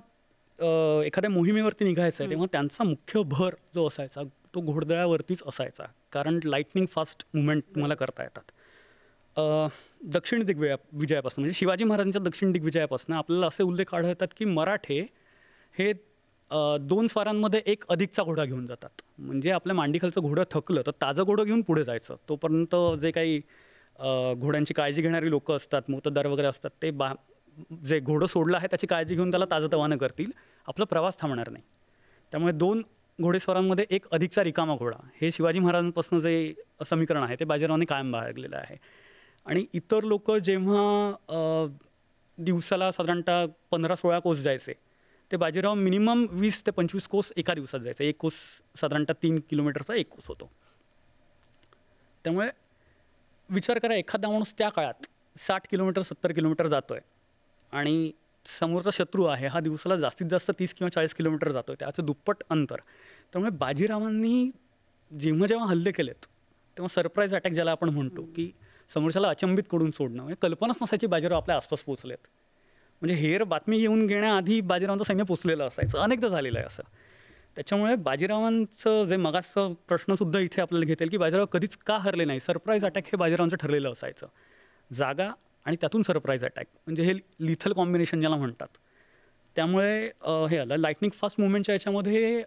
एखाद्या मोहिमेवरती निघायचं आहे तेव्हा त्यांचा मुख्य भर जो असायचा तो घोडदळावरतीच असायचा. कारण लाईटनिंग फास्ट मुवमेंट तुम्हाला करता येतात. दक्षिण दिग्विजयापासून म्हणजे शिवाजी महाराजांच्या दक्षिण दिग्विजयापासून आपल्याला असे उल्लेख आढळतात की मराठे हे 2 स्वारांमध्ये एक अधिकचा घोडा घेऊन जातात. म्हणजे आपल्या मांडीखालचं घोडं थकलं तर ताजं घोडं घेऊन पुढे जायचं. तोपर्यंत जे काही घोड्यांची काळजी घेणारी लोकं असतात मोतद्दार वगैरे असतात ते जे घोडं सोडलं आहे त्याची काळजी घेऊन त्याला ताजंतवानं करतील. आपला प्रवास थांबणार नाही. त्यामुळे 2 घोडेस्वारांमध्ये एक अधिकचा रिकामा घोडा हे शिवाजी महाराजांपासून जे समीकरण आहे ते बाजीरावांनी कायम बाळगलेलं आहे. आणि इतर लोक जेव्हा दिवसाला साधारणतः 15-16 कोस जायचे ते बाजीराव मिनिमम 20 ते 25 कोस एका दिवसात जायचं. एक कोस साधारणतः 3 किलोमीटरचा एक कोस होतो. त्यामुळे विचार करा एखादा माणूस त्या काळात 60 किलोमीटर 70 किलोमीटर जातो आहे आणि समोरचा शत्रू आहे हा दिवसाला जास्तीत जास्त 30 किंवा 40 किलोमीटर जातो आहे. त्याचं दुप्पट अंतर. त्यामुळे बाजीरावांनी जेव्हा हल्ले केलेत तेव्हा सरप्राईज अटॅक ज्याला आपण म्हणतो की समोरच्याला अचंबित करून सोडणं म्हणजे कल्पनाच नसायची बाजीराव आपल्या आसपास पोचलेत. म्हणजे हेर बातमी येऊन घेण्याआधी बाजीरावांचं सैन्य पोचलेलं असायचं. अनेकदा झालेलं आहे असं. त्याच्यामुळे बाजीरावांचं जे मगाचं प्रश्नसुद्धा इथे आपल्याला घेता येईल की बाजीराव कधीच का हरले नाही. सरप्राईज अटॅक हे बाजीरावांचं ठरलेलं असायचं. जागा आणि त्यातून सरप्राईज अटॅक म्हणजे हे लिथल कॉम्बिनेशन ज्याला म्हणतात. त्यामुळे हे आलं लाईटनिंग फास्ट मुवमेंटच्या याच्यामध्ये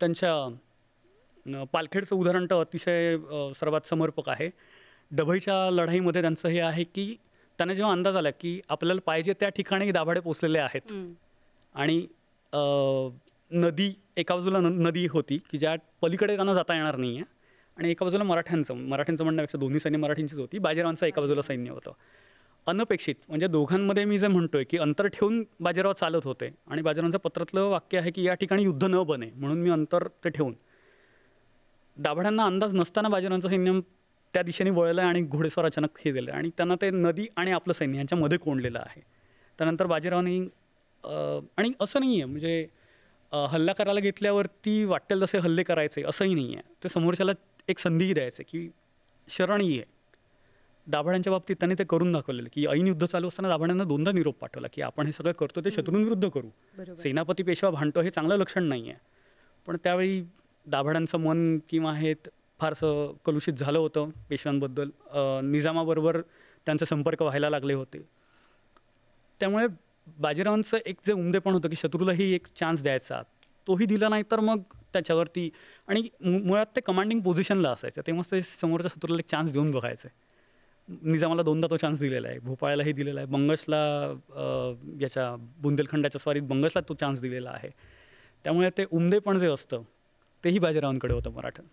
त्यांच्या पालखेडचं उदाहरण तर अतिशय सर्वात समर्पक आहे. डभईच्या लढाईमध्ये त्यांचं हे आहे की त्यांना जेव्हा अंदाज आला की आपल्याला पाहिजे त्या ठिकाणी दाभाडे पोचलेले आहेत आणि नदी एका बाजूला नदी होती की ज्या पलीकडे त्यांना जाता येणार नाही आहे आणि एका बाजूला मराठ्यांचं म्हणण्यापेक्षा दोन्ही सैन्य मराठ्यांचीच होती. बाजीरावांचं एका बाजूला सैन्य होतं. अनपेक्षित म्हणजे दोघांमध्ये मी जे म्हणतोय की अंतर ठेवून बाजीराव चालत होते आणि बाजीरावांच्या पत्रातलं वाक्य आहे की या ठिकाणी युद्ध न बने म्हणून मी अंतर ते ठेवून दाभाड्यांना अंदाज नसताना बाजीरावांचं सैन्य त्या दिशेने वळलं आणि घोडेस्वार अचानक हे झाले आणि त्यांना ते नदी आणि आपलं सैन्य यांच्यामध्ये कोंडलेलं आहे. त्यानंतर बाजीरावांनी आणि असं नाही आहे म्हणजे हल्ला करायला घेतल्यावरती वाटेल तसे हल्ले करायचे असंही नाही आहे. ते समोरच्याला एक संधीही द्यायचे की शरणही आहे. दाभाड्यांच्या बाबतीत त्यांनी ते करून दाखवलेलं की ऐन युद्ध चालू असताना दाभाड्यांना 2दा निरोप पाठवला की आपण हे सगळं करतो ते शत्रूंविरुद्ध करू. सेनापती पेशवा भांडतो हे चांगलं लक्षण नाही आहे. पण त्यावेळी दाभाड्यांचं मन किंवा हे फारसं कलुषित झालं होतं पेशव्यांबद्दल. निजामाबरोबर त्यांचे संपर्क व्हायला लागले होते. त्यामुळे बाजीरावांचं एक जे उमदेपण होतं की शत्रूलाही एक चान्स द्यायचा, तोही दिला नाही तर मग त्याच्यावरती आणि मुळात ते कमांडिंग पोझिशनला असायचं तेव्हाच ते समोरच्या शत्रूला एक चान्स देऊन बघायचे. निजामाला 2दा तो चान्स दिलेला आहे, भोपाळ्यालाही दिलेला आहे, बंगसला याच्या बुंदेलखंडाच्या स्वारीत बंगसला तो चान्स दिलेला आहे. त्यामुळे ते उमदेपण जे असतं तेही बाजीरावांकडे होतं मराठा.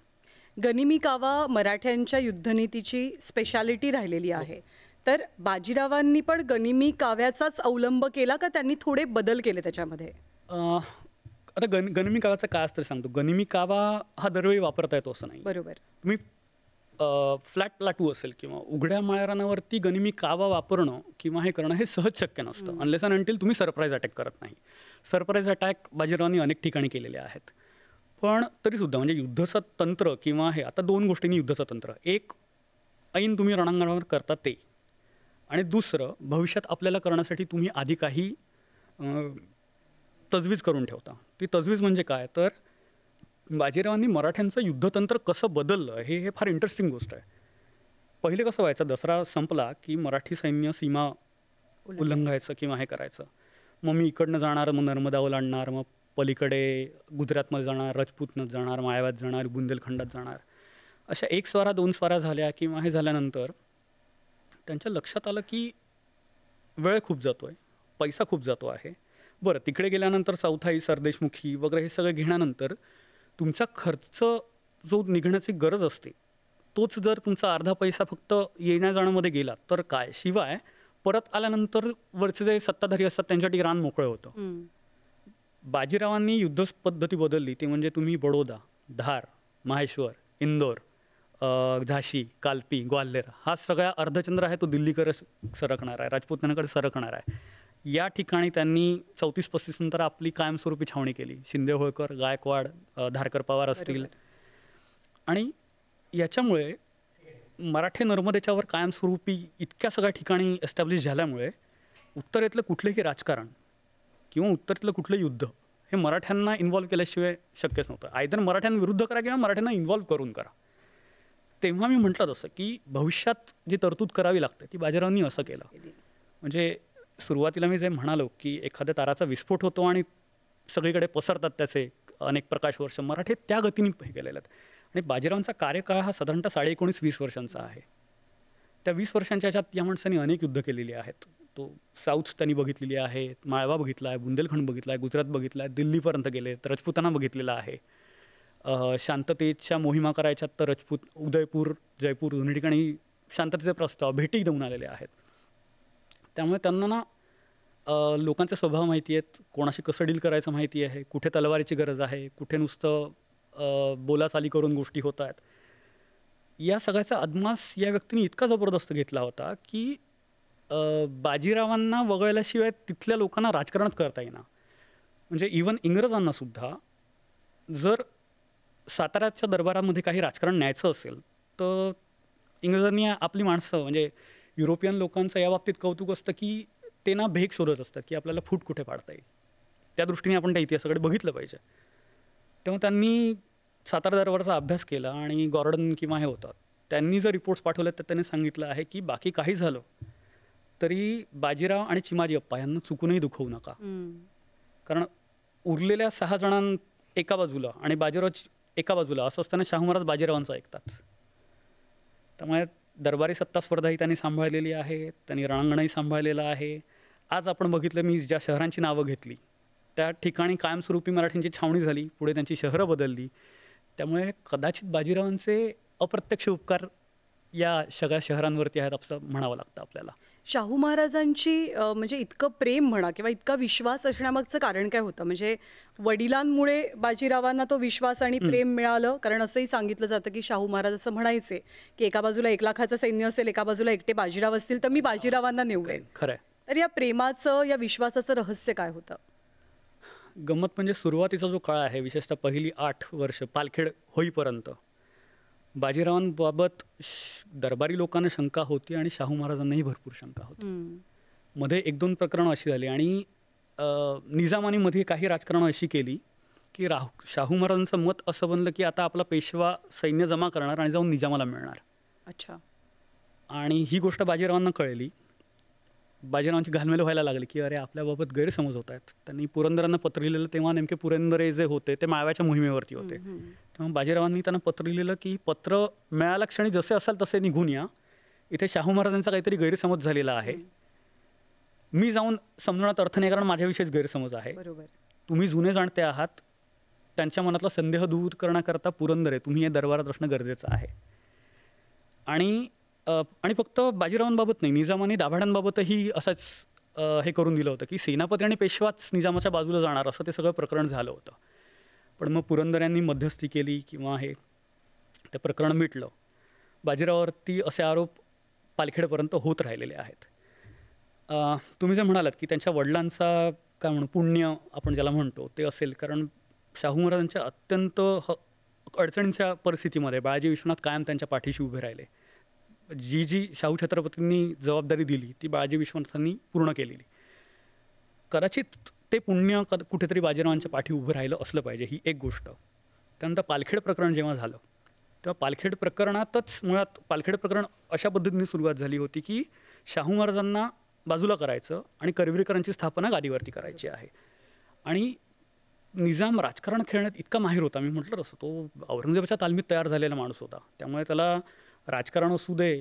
गनिमी कावा मराठ्यांच्या युद्धनीतीची स्पेशालिटी राहिलेली आहे. तर बाजीरावांनी पण गनिमी काव्याचाच अवलंब केला का त्यांनी थोडे बदल केले त्याच्यामध्ये? आता गनिमी कावाचं काय असतं सांगतो. गनिमी कावा हा दरवेळी वापरता येतो असं नाही. बरोबर. तुम्ही फ्लॅट प्लाटू असेल किंवा उघड्या माळरानावरती गनिमी कावा वापरणं किंवा हे करणं हे सहज शक्य नसतं अनलेस अँड अंटिल तुम्ही सरप्राईज अटॅक करत नाही. सरप्राईज अटॅक बाजीरावांनी अनेक ठिकाणी केलेले आहेत. पण तरीसुद्धा म्हणजे युद्धाचं तंत्र किंवा हे आता 2 गोष्टींनी युद्धाचं तंत्र. एक ऐन तुम्ही रणांगणावर करता ते आणि दुसरं भविष्यात आपल्याला करण्यासाठी तुम्ही आधी काही तजवीज करून ठेवता. ती तजवीज म्हणजे काय तर बाजीरावांनी मराठ्यांचं युद्धतंत्र कसं बदललं हे फार इंटरेस्टिंग गोष्ट आहे. पहिले कसं व्हायचं दसरा संपला की मराठी सैन्य सीमा उल्लंघायचं किंवा हे करायचं. मग मी इकडनं जाणार मग नर्मदा ओलांडणार मग पलीकडे गुजरातमध्ये जाणार राजपूतनं जाणार मायावात जाणार बुंदेलखंडात जाणार. अशा 1 स्वारा 2 स्वारा झाल्या किंवा हे झाल्यानंतर त्यांच्या लक्षात आलं की वेळ खूप जातो आहे, पैसा खूप जातो आहे. बरं तिकडे गेल्यानंतर चौथाई सरदेशमुखी वगैरे हे सगळं घेण्यानंतर तुमचा खर्च जो निघण्याची गरज असते तोच जर तुमचा अर्धा पैसा फक्त येण्या जाण्यामध्ये गेला तर काय. शिवाय परत आल्यानंतर वरचे जे सत्ताधारी असतात त्यांच्यासाठी रान मोकळं होतं. बाजीरावांनी युद्ध पद्धती बदलली ती म्हणजे तुम्ही बडोदा, धार, माहेश्वर, इंदोर, झाशी, कालपी, ग्वाल्हेर हा सगळा अर्धचंद्र आहे तो दिल्लीकडे सरकणार आहे, राजपूतांकडे सरकणार आहे. या ठिकाणी त्यांनी 34-35 नंतर आपली कायमस्वरूपी छावणी केली. शिंदे होळकर, गायकवाड, धारकर पवार असतील. आणि याच्यामुळे मराठे नर्मदेच्यावर कायमस्वरूपी इतक्या सगळ्या ठिकाणी एस्टॅब्लिश झाल्यामुळे उत्तरेतलं कुठलंही राजकारण किंवा उत्तरेतलं कुठलं युद्ध हे मराठ्यांना इन्व्हॉल्व केल्याशिवाय शक्यच नव्हतं. आयदर मराठ्यांविरुद्ध करा किंवा मराठ्यांना इन्व्हॉल्व करून करा. तेव्हा मी म्हटलं तसं की भविष्यात जी तरतूद करावी लागते ती बाजीरावांनी असं केलं. म्हणजे सुरुवातीला मी जे म्हणालो की एखाद्या ताराचा विस्फोट होतो आणि सगळीकडे पसरतात त्याचे अनेक प्रकाशवर्ष. मराठे त्या गतीने हे केलेले आहेत. आणि बाजीरावांचा कार्यकाळ हा साधारणतः 19.5-20 वर्षांचा आहे. त्या 20 वर्षांच्या ह्याच्यात या माणसांनी अनेक युद्ध केलेली आहेत. तो साऊथ त्यांनी बघितलेली आहे, माळवा बघितला आहे, बुंदेलखंड बघितला आहे, गुजरात बघितला आहे, दिल्लीपर्यंत गेले, तर राजपुतांना बघितलेला आहे. शांततेच्या मोहिमा करायच्यात तर राजपूत उदयपूर, जयपूर दोन्ही ठिकाणी शांततेचे प्रस्ताव भेटी देऊन आलेले आहेत. त्यामुळे त्यांना ना लोकांचे स्वभाव माहिती आहेत, कोणाशी कसं डील करायचं माहिती आहे, कुठे तलवारीची गरज आहे, कुठे नुसतं बोलाचाली करून गोष्टी होत आहेत. या सगळ्याचा अदमास या व्यक्तीने इतका जबरदस्त घेतला होता की बाजीरावांना वगळल्याशिवाय तिथल्या लोकांना राजकारणात करता येईना. म्हणजे इवन इंग्रजांनासुद्धा जर साताऱ्याच्या दरबारामध्ये काही राजकारण न्यायचं असेल तर इंग्रजांनी आपली माणसं म्हणजे युरोपियन लोकांचं या बाबतीत कौतुक असतं की ते ना भेग शोधत असतात की आपल्याला फूट कुठे पाडता येईल. त्या दृष्टीने आपण त्या इतिहासाकडे बघितलं पाहिजे. तेव्हा त्यांनी सातारा दरबाराचा अभ्यास केला आणि गॉर्डन किंवा हे होतं त्यांनी जर रिपोर्ट्स पाठवले तर त्यांनी सांगितलं आहे की बाकी काही झालं तरी बाजीराव आणि चिमाजी अप्पा यांना चुकूनही दुखवू नका. कारण उरलेल्या 6 जणां एका बाजूला आणि बाजीराव एका बाजूला असं असताना शाहू महाराज बाजीरावांचं ऐकतात. त्यामुळे दरबारी सत्ता स्पर्धाही त्यांनी सांभाळलेली आहे, त्यांनी रणांगणही सांभाळलेलं आहे. आज आपण बघितलं मी ज्या शहरांची नावं घेतली त्या ठिकाणी कायमस्वरूपी मराठ्यांची छावणी झाली, पुढे त्यांची शहरं बदलली. त्यामुळे कदाचित बाजीरावांचे अप्रत्यक्ष उपकार या सगळ्या शहरांवरती आहेत असं म्हणावं लागतं आपल्याला. शाहू महाराजांची म्हणजे इतकं प्रेम म्हणा किंवा इतका विश्वास असण्यामागचं कारण काय होतं? म्हणजे वडिलांमुळे बाजीरावांना तो विश्वास आणि प्रेम मिळालं? कारण असंही सांगितलं जातं, की शाहू महाराज असं म्हणायचे, की एका बाजूला 1,00,000चं सैन्य असेल, एका बाजूला एकटे बाजीराव असतील, तर मी बाजीरावांना निवडेन. खरं आहे. तर या प्रेमाचं, या विश्वासाचं रहस्य काय होतं? गंमत म्हणजे सुरुवातीचा जो काळ आहे, विशेषतः पहिली 8 वर्ष पालखेड होईपर्यंत बाजीरावांबाबत दरबारी लोकांना शंका होती आणि शाहू महाराजांनाही भरपूर शंका होती. हं. मध्ये 1-2 प्रकरणं अशी झाली आणि निजामाने मध्ये काही राजकारणं अशी केली की शाहू महाराजांचं मत असं बनलं की आता आपला पेशवा सैन्य जमा करणार आणि जाऊन निजामाला मिळणार. अच्छा. आणि ही गोष्ट बाजीरावांना कळली. बाजीरावांची घालमेल व्हायला लागली की अरे आपल्याबाबत गैरसमज होत आहेत. त्यांनी पुरंदरांना पत्र लिहिलेलं, तेव्हा नेमके पुरंदरे जे होते ते माळव्याच्या मोहिमेवरती होते. तेव्हा बाजीरावांनी त्यांना पत्र लिहिलेलं की पत्र मिळाल्या क्षणी जसे असाल तसे निघून या, इथे शाहू महाराजांचा काहीतरी गैरसमज झालेला आहे. मी जाऊन समजण्यात अर्थ नाही, कारण माझ्याविषयीच गैरसमज आहे. बरोबर. तुम्ही जुने जाणते आहात, त्यांच्या मनातला संदेह दूर करण्याकरता पुरंदरे तुम्ही हे दरबारात असणं गरजेचं आहे. आणि फक्त बाजीरावांबाबत नाही, निजामाने दाभाड्यांबाबतही असंच हे करून दिलं होतं की सेनापती आणि पेशवाच निजामाच्या बाजूला जाणार, असं ते सगळं प्रकरण झालं होतं. पण मग पुरंदऱ्यांनी मध्यस्थी केली किंवा ते प्रकरण मिटलं. बाजीरावावरती असे आरोप पालखेडपर्यंत होत राहिलेले आहेत. तुम्ही जे म्हणालात की त्यांच्या वडिलांचा काय म्हणू पुण्य आपण ज्याला म्हणतो ते असेल, कारण शाहू महाराजांच्या अत्यंत अडचणीच्या परिस्थितीमध्ये बाळाजी विश्वनाथ कायम त्यांच्या पाठीशी उभे राहिले. जी शाहू छत्रपतींनी जबाबदारी दिली ती बाळाजी विश्वनाथांनी पूर्ण केलेली. कदाचित ते पुण्य कुठेतरी बाजीरावांच्या पाठी उभं राहिलं असलं पाहिजे, ही एक गोष्ट. त्यानंतर पालखेड प्रकरण जेव्हा झालं तेव्हा पालखेड प्रकरणातच मुळात पालखेड प्रकरण अशा पद्धतीने सुरुवात झाली होती की शाहू महाराजांना बाजूला करायचं आणि करवीरकरांची स्थापना गादीवरती करायची आहे. आणि निजाम राजकारण खेळण्यात इतका माहीर होता, मी म्हटलं तसं तो औरंगजेबाच्या तालमीत तयार झालेला माणूस होता. त्यामुळे त्याला राजकारण असू दे,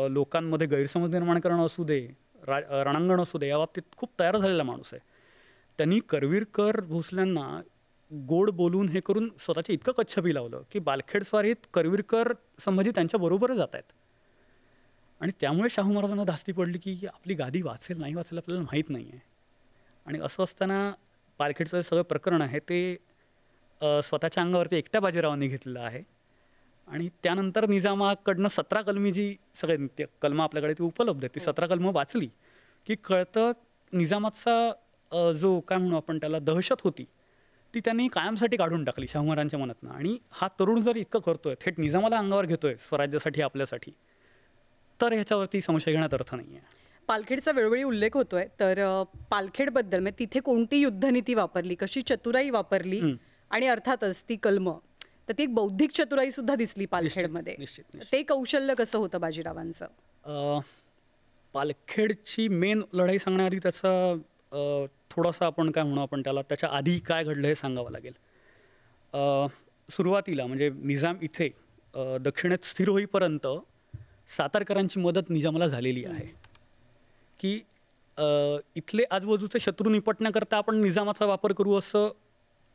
लोकांमध्ये गैरसमज निर्माण करणं असू दे, रणांगण असू दे, या बाबतीत खूप तयार झालेला माणूस आहे. त्यांनी करवीरकर भोसल्यांना गोड बोलून हे करून स्वतःचे इतकं कच्छबी लावलं की बालखेड स्वारीत करवीरकर संभाजी त्यांच्याबरोबर जात आहेत. आणि त्यामुळे शाहू महाराजांना धास्ती पडली की आपली गादी वाचेल नाही वाचेल आपल्याला माहीत नाही आहे. आणि असं असताना पालखेडचं सगळं प्रकरण आहे ते स्वतःच्या अंगावरती एकट्या बाजीरावांनी घेतलेलं आहे. आणि त्यानंतर निजामाकडनं 17 कलमी जी सगळे कलमं आपल्याकडे ती उपलब्ध आहेत, ती 17 कलमं वाचली की कळतं निजामाचा जो काय म्हणू आपण त्याला दहशत होती ती त्यांनी कायमसाठी काढून टाकली शाहू महाराजांच्या मनातनं. आणि हा तरुण जर इतकं करतोय, थेट निजामाला अंगावर घेतोय स्वराज्यासाठी आपल्यासाठी, तर ह्याच्यावरती संशय घेण्यात अर्थ नाही आहे. पालखेडचा वेळोवेळी उल्लेख होतोय, तर पालखेडबद्दल म्हणजे तिथे कोणती युद्धनीती वापरली, कशी चतुराई वापरली आणि अर्थातच ती कलमं, तर ती एक बौद्धिक चतुराई सुद्धा दिसली पालखेडमध्ये. निश्चित. ते कौशल्य कसं होतं बाजीरावांचं? पालखेडची मेन लढाई सांगण्याआधी त्याचा थोडासा आपण काय म्हणू आपण त्याला त्याच्या आधी काय घडलं हे सांगावं लागेल. सुरुवातीला म्हणजे निजाम इथे दक्षिणेत स्थिर होईपर्यंत सातारकरांची मदत निजामाला झालेली आहे की इथले आजूबाजूचे शत्रू निपटण्याकरता आपण निजामाचा वापर करू, असं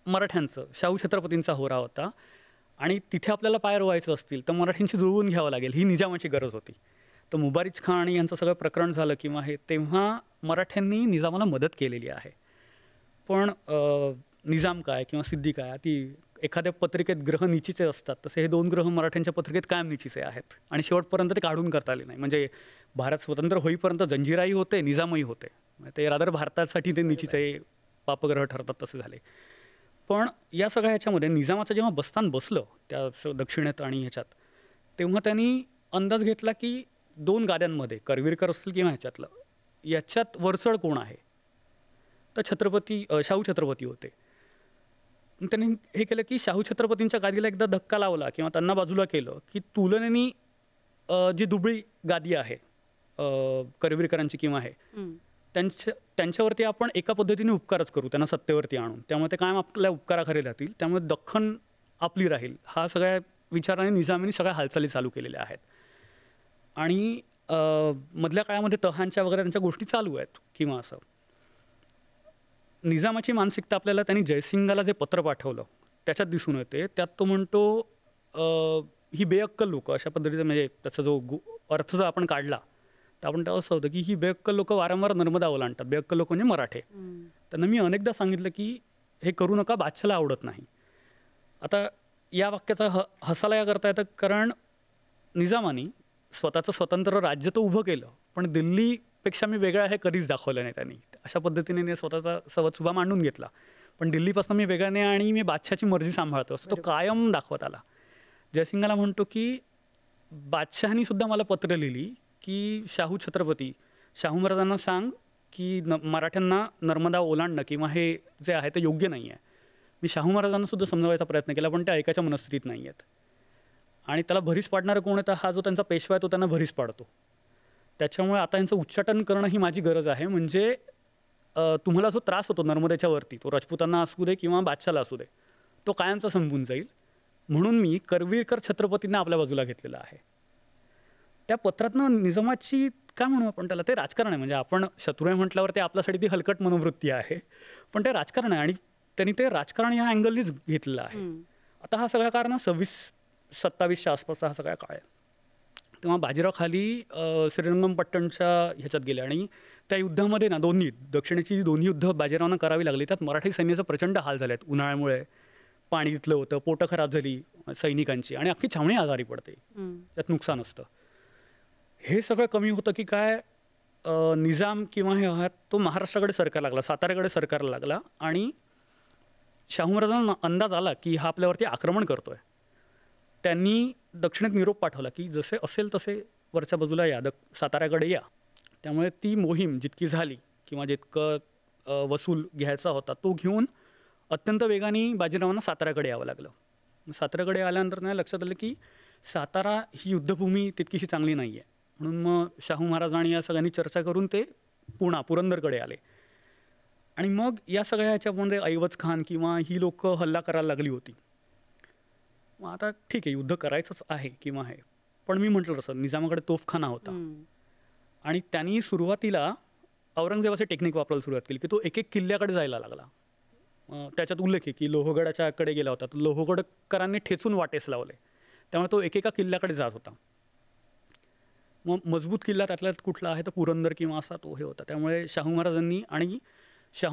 मराठ्यांचं शाहू छत्रपतींचा होरा होता. आणि तिथे आपल्याला पाय रोवायचं असतील तर मराठ्यांशी जुळवून घ्यावं लागेल, ही निजामाची गरज होती. तर मुबारिज खान यांचं सगळं प्रकरण झालं किंवा तेव्हा मराठ्यांनी निजामाला मदत केलेली आहे. पण निजाम काय किंवा सिद्दी काय, ती एखाद्या पत्रिकेत ग्रह निचीचे असतात तसे हे 2 ग्रह मराठ्यांच्या पत्रिकेत कायम निचीचे आहेत आणि शेवटपर्यंत ते काढून करता आले नाही. म्हणजे भारत स्वतंत्र होईपर्यंत जंजिराही होते, निजामही होते. ते रादर भारतासाठी ते निचीचे पापग्रह ठरतात तसे झाले. पण या सगळ्या ह्याच्यामध्ये निजामाचं जेव्हा बस्तान बसलं त्या दक्षिणेत आणि ह्याच्यात, तेव्हा त्यांनी अंदाज घेतला की 2 गाद्यांमध्ये करवीरकर असतील किंवा ह्याच्यातलं याच्यात वरचढ कोण आहे, तर शाहू छत्रपती होते. त्यांनी हे केलं की शाहू छत्रपतींच्या गादीला एकदा धक्का लावला किंवा त्यांना बाजूला केलं की तुलनेने जी दुबळी गादी आहे करवीरकरांची किंवा त्यांच्यावरती आपण एका पद्धतीने उपकारच करू, त्यांना सत्तेवरती आणून, त्यामुळे ते कायम आपल्या उपकाराखाली राहतील, त्यामुळे दख्खन आपली राहील, हा सगळ्या विचाराने निजामाने सगळ्या हालचाली चालू केलेल्या आहेत. आणि मधल्या काळामध्ये तहांच्या वगैरे त्यांच्या गोष्टी चालू आहेत किंवा असं. निजामाची मानसिकता आपल्याला त्यांनी जयसिंगाला जे पत्र पाठवलं त्याच्यात दिसून येते. त्यात तो म्हणतो ही बेअक्कल लोकं अशा पद्धतीचं, म्हणजे त्याचा जो अर्थ जो आपण काढला तर आपण तेव्हा असं होतं की ही बेअक्कल लोक वारंवार नर्मदा ओलांडतात. बेअक्कल लोक म्हणजे मराठे. त्यांना मी अनेकदा सांगितलं की हे करू नका, बादशाला आवडत नाही. आता या वाक्याचा हसायला या करता येतं, कारण निजामानी स्वतःचं स्वतंत्र राज्य तर उभं केलं, पण दिल्लीपेक्षा मी वेगळा हे कधीच दाखवलं नाही त्यांनी. अशा पद्धतीने स्वतःचा सवतसुभा मांडून घेतला, पण दिल्लीपासून मी वेगळा नाही आणि मी बादशाची मर्जी सांभाळतो असं तो कायम दाखवत आला. जयसिंगला म्हणतो की बादशहानी सुद्धा मला पत्र लिहिली की शाहू महाराजांना सांग की मराठ्यांना नर्मदा ओलांडणं किंवा हे जे आहे ते योग्य नाही आहे. मी शाहू महाराजांना सुद्धा समजवायचा प्रयत्न केला, पण ते ऐकायच्या मनस्थितीत नाही आहेत. आणि त्याला भरीस पाडणारं कोण आहे, तर हा जो त्यांचा पेशवा आहे तो त्यांना भरीस पाडतो. त्याच्यामुळे आता यांचं उच्चाटन करणं ही माझी गरज आहे. म्हणजे तुम्हाला जो त्रास होतो नर्मदेच्या वरती, तो राजपुतांना असू दे किंवा बादशाला असू दे, तो कायमचा संपून जाईल. म्हणून मी करवीरकर छत्रपतींना आपल्या बाजूला घेतलेला आहे. त्या पत्रातनं निजामाची काय म्हणू आपण त्याला, ते राजकारण आहे. म्हणजे आपण शत्रू आहे म्हटल्यावर ते आपल्यासाठी ती हलकट मनोवृत्ती आहे, पण ते राजकारण आहे आणि त्यांनी ते राजकारण ह्या अँगलनीच घेतलेलं आहे. आता हा सगळा काळ ना 26-27च्या आसपासचा हा सगळा काळ आहे. तेव्हा बाजीराव खाली श्रीरंगपट्टणच्या ह्याच्यात गेले आणि त्या युद्धामध्ये ना दक्षिणेची दोन्ही युद्ध बाजीरावांना करावी लागली. त्यात मराठी सैन्याचं प्रचंड हाल झाले आहेत. उन्हाळ्यामुळे पाणी तिथलं होतं, पोटं खराब झाली सैनिकांची आणि अख्खी छावणी आजारी पडते, त्यात नुकसान असतं. हे सगळं कमी होतं की काय, निजाम किंवा हे तो महाराष्ट्राकडे सरकायला लागला, साताऱ्याकडे सरकायला लागला आणि शाहू महाराजांना अंदाज आला की हा आपल्यावरती आक्रमण करतोय. त्यांनी दक्षिणेत निरोप पाठवला की जसे असेल तसे वरच्या बाजूला या, साताऱ्याकडे या. त्यामुळे ती मोहीम जितकी झाली किंवा जितकं वसूल घ्यायचा होता तो घेऊन अत्यंत वेगाने बाजीरावांना साताऱ्याकडे यावं लागलं. साताऱ्याकडे आल्यानंतर नाही लक्षात आलं की सातारा ही युद्धभूमी तितकीशी चांगली नाही आहे. म्हणून मग शाहू महाराज आणि या सगळ्यांनी चर्चा करून ते पुरंदरकडे आले. आणि मग या सगळ्या ह्याच्यामध्ये ऐवज खान किंवा ही लोक हल्ला करायला लागली होती. मग आता ठीक आहे, युद्ध करायचंच आहे किंवा आहे, पण मी म्हटलं तसं निजामाकडे तोफखाना होता आणि त्यांनी सुरुवातीला औरंगजेबाचे टेक्निक वापरायला सुरुवात केली की तो एक किल्ल्याकडे जायला लागला. त्याच्यात उल्लेख आहे की लोहगडाच्याकडे गेला होता, तर लोहगडकरांनी ठेचून वाटेस लावले, त्यामुळे तो एकेका किल्ल्याकडे जात होता. मग मजबूत किल्ला त्यातल्यात कुठला आहे तर पुरंदर किंवा असा तो हे होता. त्यामुळे शाहू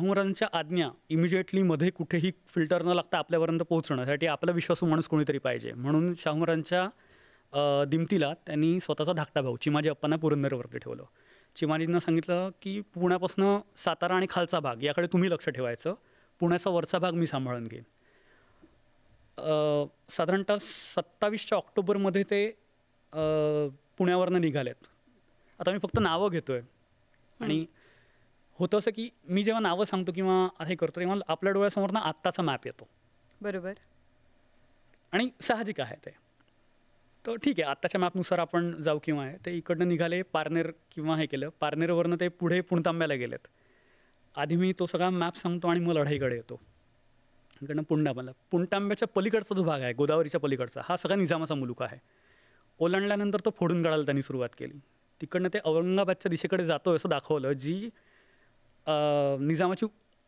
महाराजांच्या आज्ञा इमिजिएटली मध्ये कुठेही फिल्टर न लागता आपल्यापर्यंत पोहोचण्यासाठी आपला विश्वासू माणूस कोणीतरी पाहिजे. म्हणून शाहू महाराजांच्या दिमतीला त्यांनी स्वतःचा धाकटा भाऊ चिमाजी अप्पांना पुरंदरवरती ठेवलं. चिमाजींना सांगितलं की पुण्यापासून सातारा आणि खालचा भाग याकडे तुम्ही लक्ष ठेवायचं, पुण्याचा वरचा भाग मी सांभाळून घेईन. साधारणतः 27 ऑक्टोबरमध्ये ते पुण्यावरनं निघालेत. आता मी फक्त नावं घेतो आहे आणि होतं असं की मी जेव्हा नावं सांगतो किंवा हे करतो तेव्हा आपल्या डोळ्यासमोर ना आत्ताचा मॅप येतो. बरोबर. आणि साहजिक आहे ते. तर ठीक आहे, आत्ताच्या मॅपनुसार आपण जाऊ किंवा आहे ते. इकडनं निघाले पारनेर किंवा हे केलं, पारनेरवरनं ते पुढे पुणतांब्याला गेलेत. आधी मी तो सगळा मॅप सांगतो आणि मग लढाईकडे येतो. इकडनं पुणतांब्याच्या पलीकडचा जो भाग आहे, गोदावरीच्या पलीकडचा, हा सगळा निजामाचा मुलूक आहे. ओलांडल्यानंतर तो फोडून काढायला त्यांनी सुरुवात केली. तिकडनं ते औरंगाबादच्या दिशेकडे जातो असं दाखवलं, जी निजामाची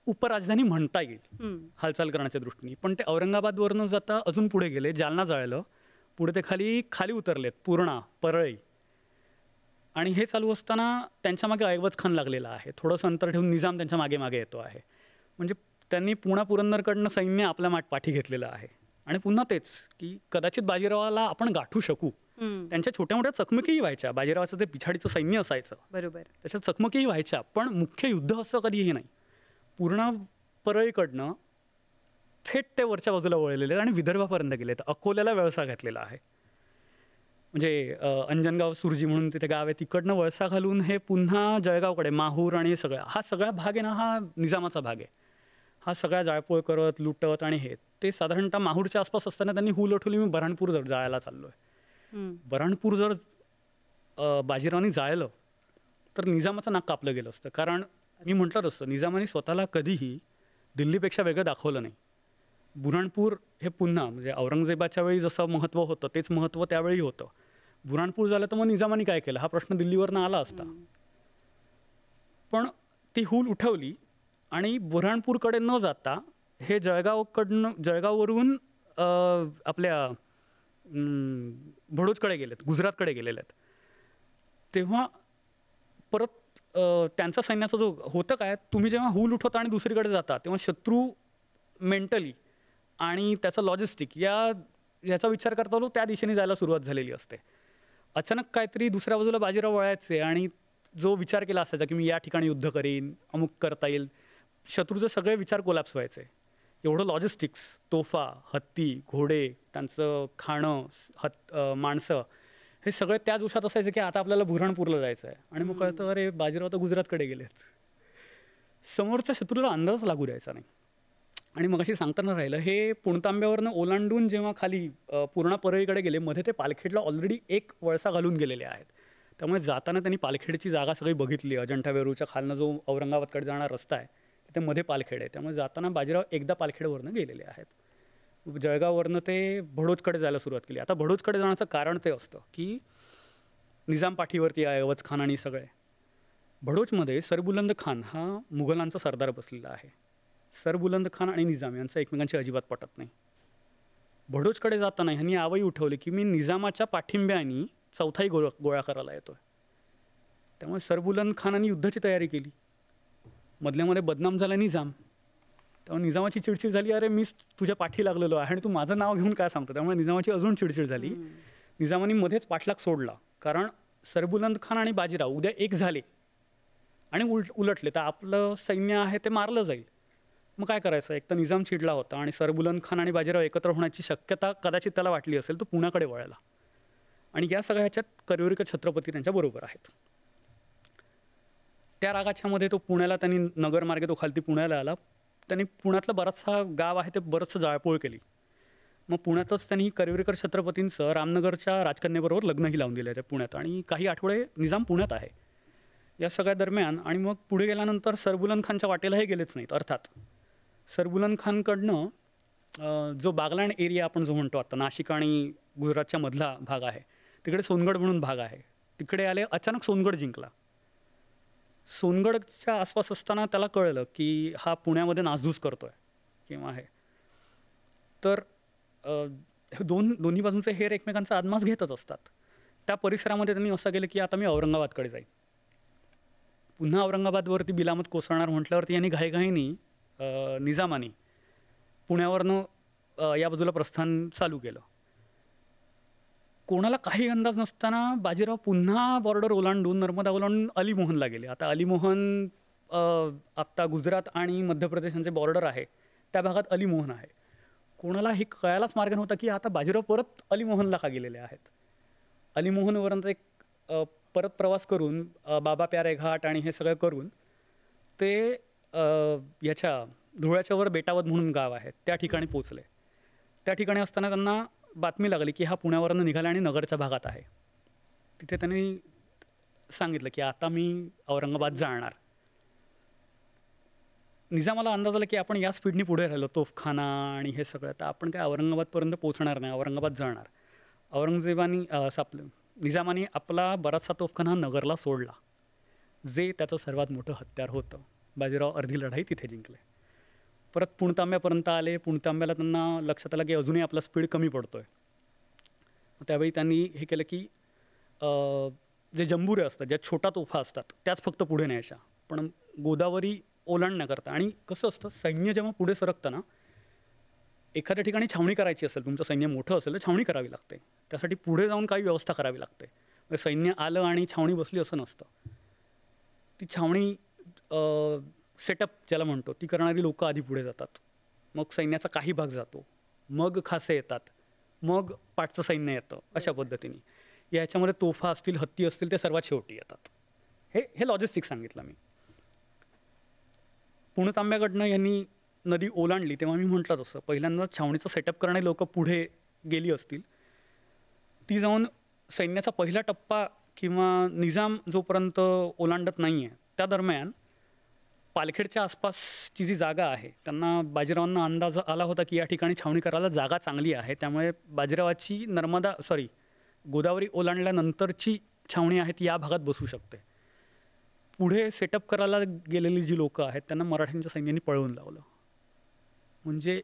उपराजधानी म्हणता येईल हालचाल करण्याच्या दृष्टीने. पण ते औरंगाबादवरनं जाता अजून पुढे गेले, जालना जाळलं, पुढे ते खाली उतरलेत, पूर्णा, परळी. आणि हे चालू असताना त्यांच्या मागे ऐवज खान लागलेला आहे. थोडंसं अंतर ठेवून निजाम त्यांच्या मागे मागे येतो आहे. म्हणजे त्यांनी पुरंदरकडनं सैन्य आपल्या पाठी घेतलेलं आहे. आणि पुन्हा तेच की कदाचित बाजीरावाला आपण गाठू शकू. त्यांच्या छोट्या मोठ्या चकमकीही व्हायच्या, बाजीरावाचं जे पिछाडीचं सैन्य असायचं बरोबर, त्याच्या चकमकीही व्हायच्या, पण मुख्य युद्ध असं कधीही नाही. पूर्ण परळीकडनं थेट ते वरच्या बाजूला वळलेले आणि विदर्भापर्यंत गेले. तर अकोल्याला वळसा घातलेला आहे. म्हणजे अंजनगाव सुरजी म्हणून तिथे गाव आहे, तिकडनं वळसा घालून हे पुन्हा जळगावकडे माहूर आणि सगळं हा सगळा भाग आहे ना, हा निजामाचा भाग आहे. हा सगळा जाळपोळ करत लुटत आणि हे ते साधारणतः माहूरच्या आसपास असताना त्यांनी हूल उठवली, मी बऱ्हाणपूर जाळायला चाललो आहे. बऱ्हाणपूर जर बाजीरावांनी जाळलं तर निजामाचं नाक कापलं गेलं असतं. कारण मी म्हटलं असतं, निजामाने स्वतःला कधीही दिल्लीपेक्षा वेगळं दाखवलं नाही. बुऱ्हाणपूर हे पुन्हा म्हणजे औरंगजेबाच्या वेळी जसं महत्त्व होतं तेच महत्त्व त्यावेळी होतं. बुऱ्हाणपूर झालं तर मग निजामाने काय केलं हा प्रश्न दिल्लीवरनं आला असता. पण ती हूल उठवली आणि बुऱ्हाणपूरकडे न जाता हे जळगाववरून आपल्या भडोजकडे गेलेत, गुजरातकडे गेलेले आहेत. तेव्हा परत त्यांचा सैन्याचा जो होतं काय, तुम्ही जेव्हा हूल उठवता आणि दुसरीकडे जाता तेव्हा शत्रू मेंटली आणि त्याचं लॉजिस्टिक याचा विचार करता तो त्या दिशेने जायला सुरुवात झालेली असते. अचानक काहीतरी दुसऱ्या बाजूला बाजीराव वळायचे आणि जो विचार केला असायचा की मी या ठिकाणी युद्ध करीन, अमुक करता येईल, शत्रूचे सगळे विचार कोलॅप्स व्हायचे. एवढं लॉजिस्टिक्स, तोफा, हत्ती, घोडे, त्यांचं खाणं, माणसं, हे सगळे त्या जोशात असायचे की आता आपल्याला बुऱ्हाणपूरला जायचं आहे. आणि मग कळतं अरे बाजीराव तर गुजरातकडे गेलेत. समोरच्या शत्रूला अंदाजच लागू द्यायचा नाही. आणि मग अशी सांगताना राहिलं, हे पुणतांब्यावरनं ओलांडून जेव्हा खाली पूर्णा परळीकडे गेले, मध्ये ते पालखेडला ऑलरेडी एक वळसा घालून गेलेले आहेत. त्यामुळे जाताना त्यांनी पालखेडची जागा सगळी बघितली. अजंठा वेरूळच्या खालनं जो औरंगाबादकडे जाणारा रस्ता आहे तिथे मध्ये पालखेड आहे. त्यामुळे जाताना बाजीराव एकदा पालखेडवरनं गेलेले आहेत. जळगाववरनं ते भडोजकडे जायला सुरुवात केली. आता भडोजकडे जाण्याचं कारण ते असतं की निजाम पाठीवरती आहे, अवज खान आणि सगळे. भडोजमध्ये सरबुलंद खान हा मुघलांचा सरदार बसलेला आहे. सरबुलंद खान आणि निजाम यांचं एकमेकांशी अजिबात पटत नाही. भडोजकडे जाताना ह्यांनी आवई उठवली की मी निजामाच्या पाठिंब्याने चौथाही गोळा करायला येतो आहे. त्यामुळे सरबुलंद खानाने युद्धाची तयारी केली. मधल्यामध्ये बदनाम झाला निजाम. त्यामुळे निजामाची चिडचिड झाली, अरे मीच तुझ्या पाठी लागलेलो आहे आणि तू माझं नाव घेऊन काय सांगतो. त्यामुळे निजामाची अजून चिडचिड झाली. निजामाने मध्येच पाठलाग सोडला, कारण सरबुलंद खान आणि बाजीराव उद्या एक झाले आणि उलटले तर आपलं सैन्य आहे ते मारलं जाईल. मग काय करायचं. एक तर निजाम चिडला होता आणि सरबुलंद खान आणि बाजीराव एकत्र होण्याची शक्यता कदाचित त्याला वाटली असेल, तो पुण्याकडे वळला. आणि या सगळ्या ह्याच्यात करवीरकर छत्रपती त्यांच्याबरोबर आहेत. त्या रागाच्यामध्ये तो पुण्याला, त्यांनी नगरमार्गे तो खालती पुण्याला आला. त्यांनी पुण्यातलं बराचसा गाव आहे ते बरंचसं जाळपोळ केली. मग पुण्यातच त्यांनी करवीरकर छत्रपतींचं रामनगरच्या राजकन्येबरोबर लग्नही लावून दिलं आहे पुण्यात. आणि काही आठवडे निजाम पुण्यात आहे या सगळ्या दरम्यान. आणि मग पुढे गेल्यानंतर सरबुलंद खानच्या वाटेला हे गेलेच नाहीत. अर्थात सरबुलंद खानकडनं जो बागलाण एरिया आपण जो म्हणतो आता, नाशिक आणि गुजरातच्या मधला भाग आहे, तिकडे सोनगड म्हणून भाग आहे, तिकडे आले. अचानक सोनगड जिंकला. सोनगडच्या आसपास असताना त्याला कळलं की हा पुण्यामध्ये नासधूस करतो आहे किंवा आहे. तर दोन्ही बाजूंचे हेर एकमेकांचा आदमास घेतच असतात. त्या परिसरामध्ये त्यांनी असं केलं की आता मी औरंगाबादकडे जाईन. पुन्हा औरंगाबादवरती बिलामत कोसळणार म्हटल्यावरती यांनी घाईघाईनी निजामाने पुण्यावरनं या बाजूला प्रस्थान चालू केलं. कोणाला काही अंदाज नसताना बाजीराव पुन्हा बॉर्डर ओलांडून, नर्मदा ओलांडून अलीमोहनला गेले. आता अलीमोहन आत्ता गुजरात आणि मध्य प्रदेश यांचे बॉर्डर आहे, त्या भागात अलीमोहन आहे. कोणाला हे कळायलाच मार्ग नव्हता की आता बाजीराव परत अलीमोहनला का गेलेले आहेत. अलीमोहनवरून एक परत प्रवास करून बाबा प्यारे घाट आणि हे सगळं करून ते याच्या धुळ्याच्या वर बेटावद म्हणून गाव आहे त्या ठिकाणी पोचले. त्या ठिकाणी असताना त्यांना बातमी लागली की हा पुण्यावरनं निघाला आणि नगरच्या भागात आहे. तिथे त्यांनी सांगितलं की आता मी औरंगाबाद जाणार. निजामाला अंदाज आला की आपण या स्पीडनी पुढे राहिलो, तोफखाना आणि हे सगळं, तर आपण काय औरंगाबादपर्यंत पोहोचणार नाही, औरंगाबाद जाणार. निजामाने आपला बराचसा तोफखाना नगरला सोडला, जे त्याचं सर्वात मोठं हत्यार होतं. बाजीराव अर्धी लढाई तिथे जिंकले. परत पुणतांब्यापर्यंत आले. पुणतांब्याला त्यांना लक्षात आलं की अजूनही आपला स्पीड कमी पडतो आहे. त्यावेळी त्यांनी हे केलं की जे जंबुरे असतात, ज्या छोटा तोफा असतात त्याच फक्त पुढे न्यायच्या, पण गोदावरी ओलांडण्याकरता. आणि कसं असतं, सैन्य जेव्हा पुढे सरकतं ना, एखाद्या ठिकाणी छावणी करायची असेल, तुमचं सैन्य मोठं असेल तर छावणी करावी लागते. त्यासाठी पुढे जाऊन काही व्यवस्था करावी लागते. म्हणजे सैन्य आलं आणि छावणी बसली असं नसतं. ती छावणी सेटअप ज्याला म्हणतो ती करणारी लोकं आधी पुढे जातात. मग सैन्याचा काही भाग जातो, मग खासे येतात, मग पाठचं सैन्य येतं. अशा पद्धतीने याच्यामध्ये तोफा असतील, हत्ती असतील, ते सर्वात शेवटी येतात. हे लॉजिस्टिक्स सांगितलं मी. पुणतांब्याकडनं यांनी नदी ओलांडली तेव्हा मी म्हटलं तसं पहिल्यांदा छावणीचं सेटअप करणारी लोकं पुढे गेली असतील. ती जाऊन सैन्याचा पहिला टप्पा किंवा निजाम जोपर्यंत ओलांडत नाही आहे त्या दरम्यान पालखेडच्या आसपासची जी जागा आहे, त्यांना बाजीरावांना अंदाज आला होता की या ठिकाणी छावणी करायला जागा चांगली आहे. त्यामुळे बाजीरावाची गोदावरी ओलांडल्यानंतरची छावणी आहे ती या भागात बसू शकते. पुढे सेटअप करायला गेलेली जी लोकं आहेत त्यांना मराठ्यांच्या सैन्याने पळवून लावलं. म्हणजे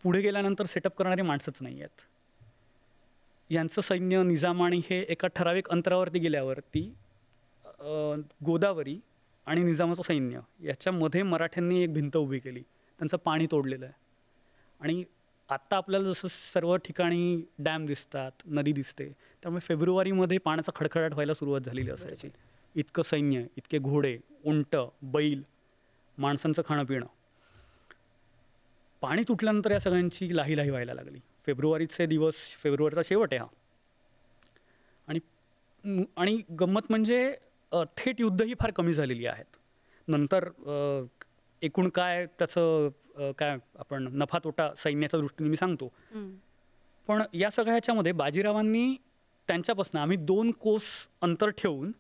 पुढे गेल्यानंतर सेटअप करणारी माणसंच नाही आहेत. यांचं सैन्य निजाम आणि हे एका ठराविक अंतरावरती गेल्यावरती गोदावरी आणि निजामाचं सैन्य याच्यामध्ये मराठ्यांनी एक भिंत उभी केली, त्यांचं पाणी तोडलेलं आहे. आणि आत्ता आपल्याला जसं सर्व ठिकाणी डॅम दिसतात, नदी दिसते, त्यामुळे फेब्रुवारीमध्ये पाण्याचा खडखडाट व्हायला सुरुवात झालेली असायची. इतकं सैन्य, इतके घोडे, उंट, बैल, माणसांचं खाणं-पिणं. पाणी तुटल्यानंतर या सगळ्यांची लाही व्हायला लागली. फेब्रुवारीचे दिवस, फेब्रुवारीचा शेवट आहे हा. आणि गंमत म्हणजे थेट युद्धही फार कमी झालेली आहेत. नंतर एकूण काय त्याचं काय आपण नफा तोटा सैन्याच्या दृष्टीने मी सांगतो. पण या सगळ्या ह्याच्यामध्ये बाजीरावांनी त्यांच्यापासून आम्ही 2 कोस अंतर ठेवून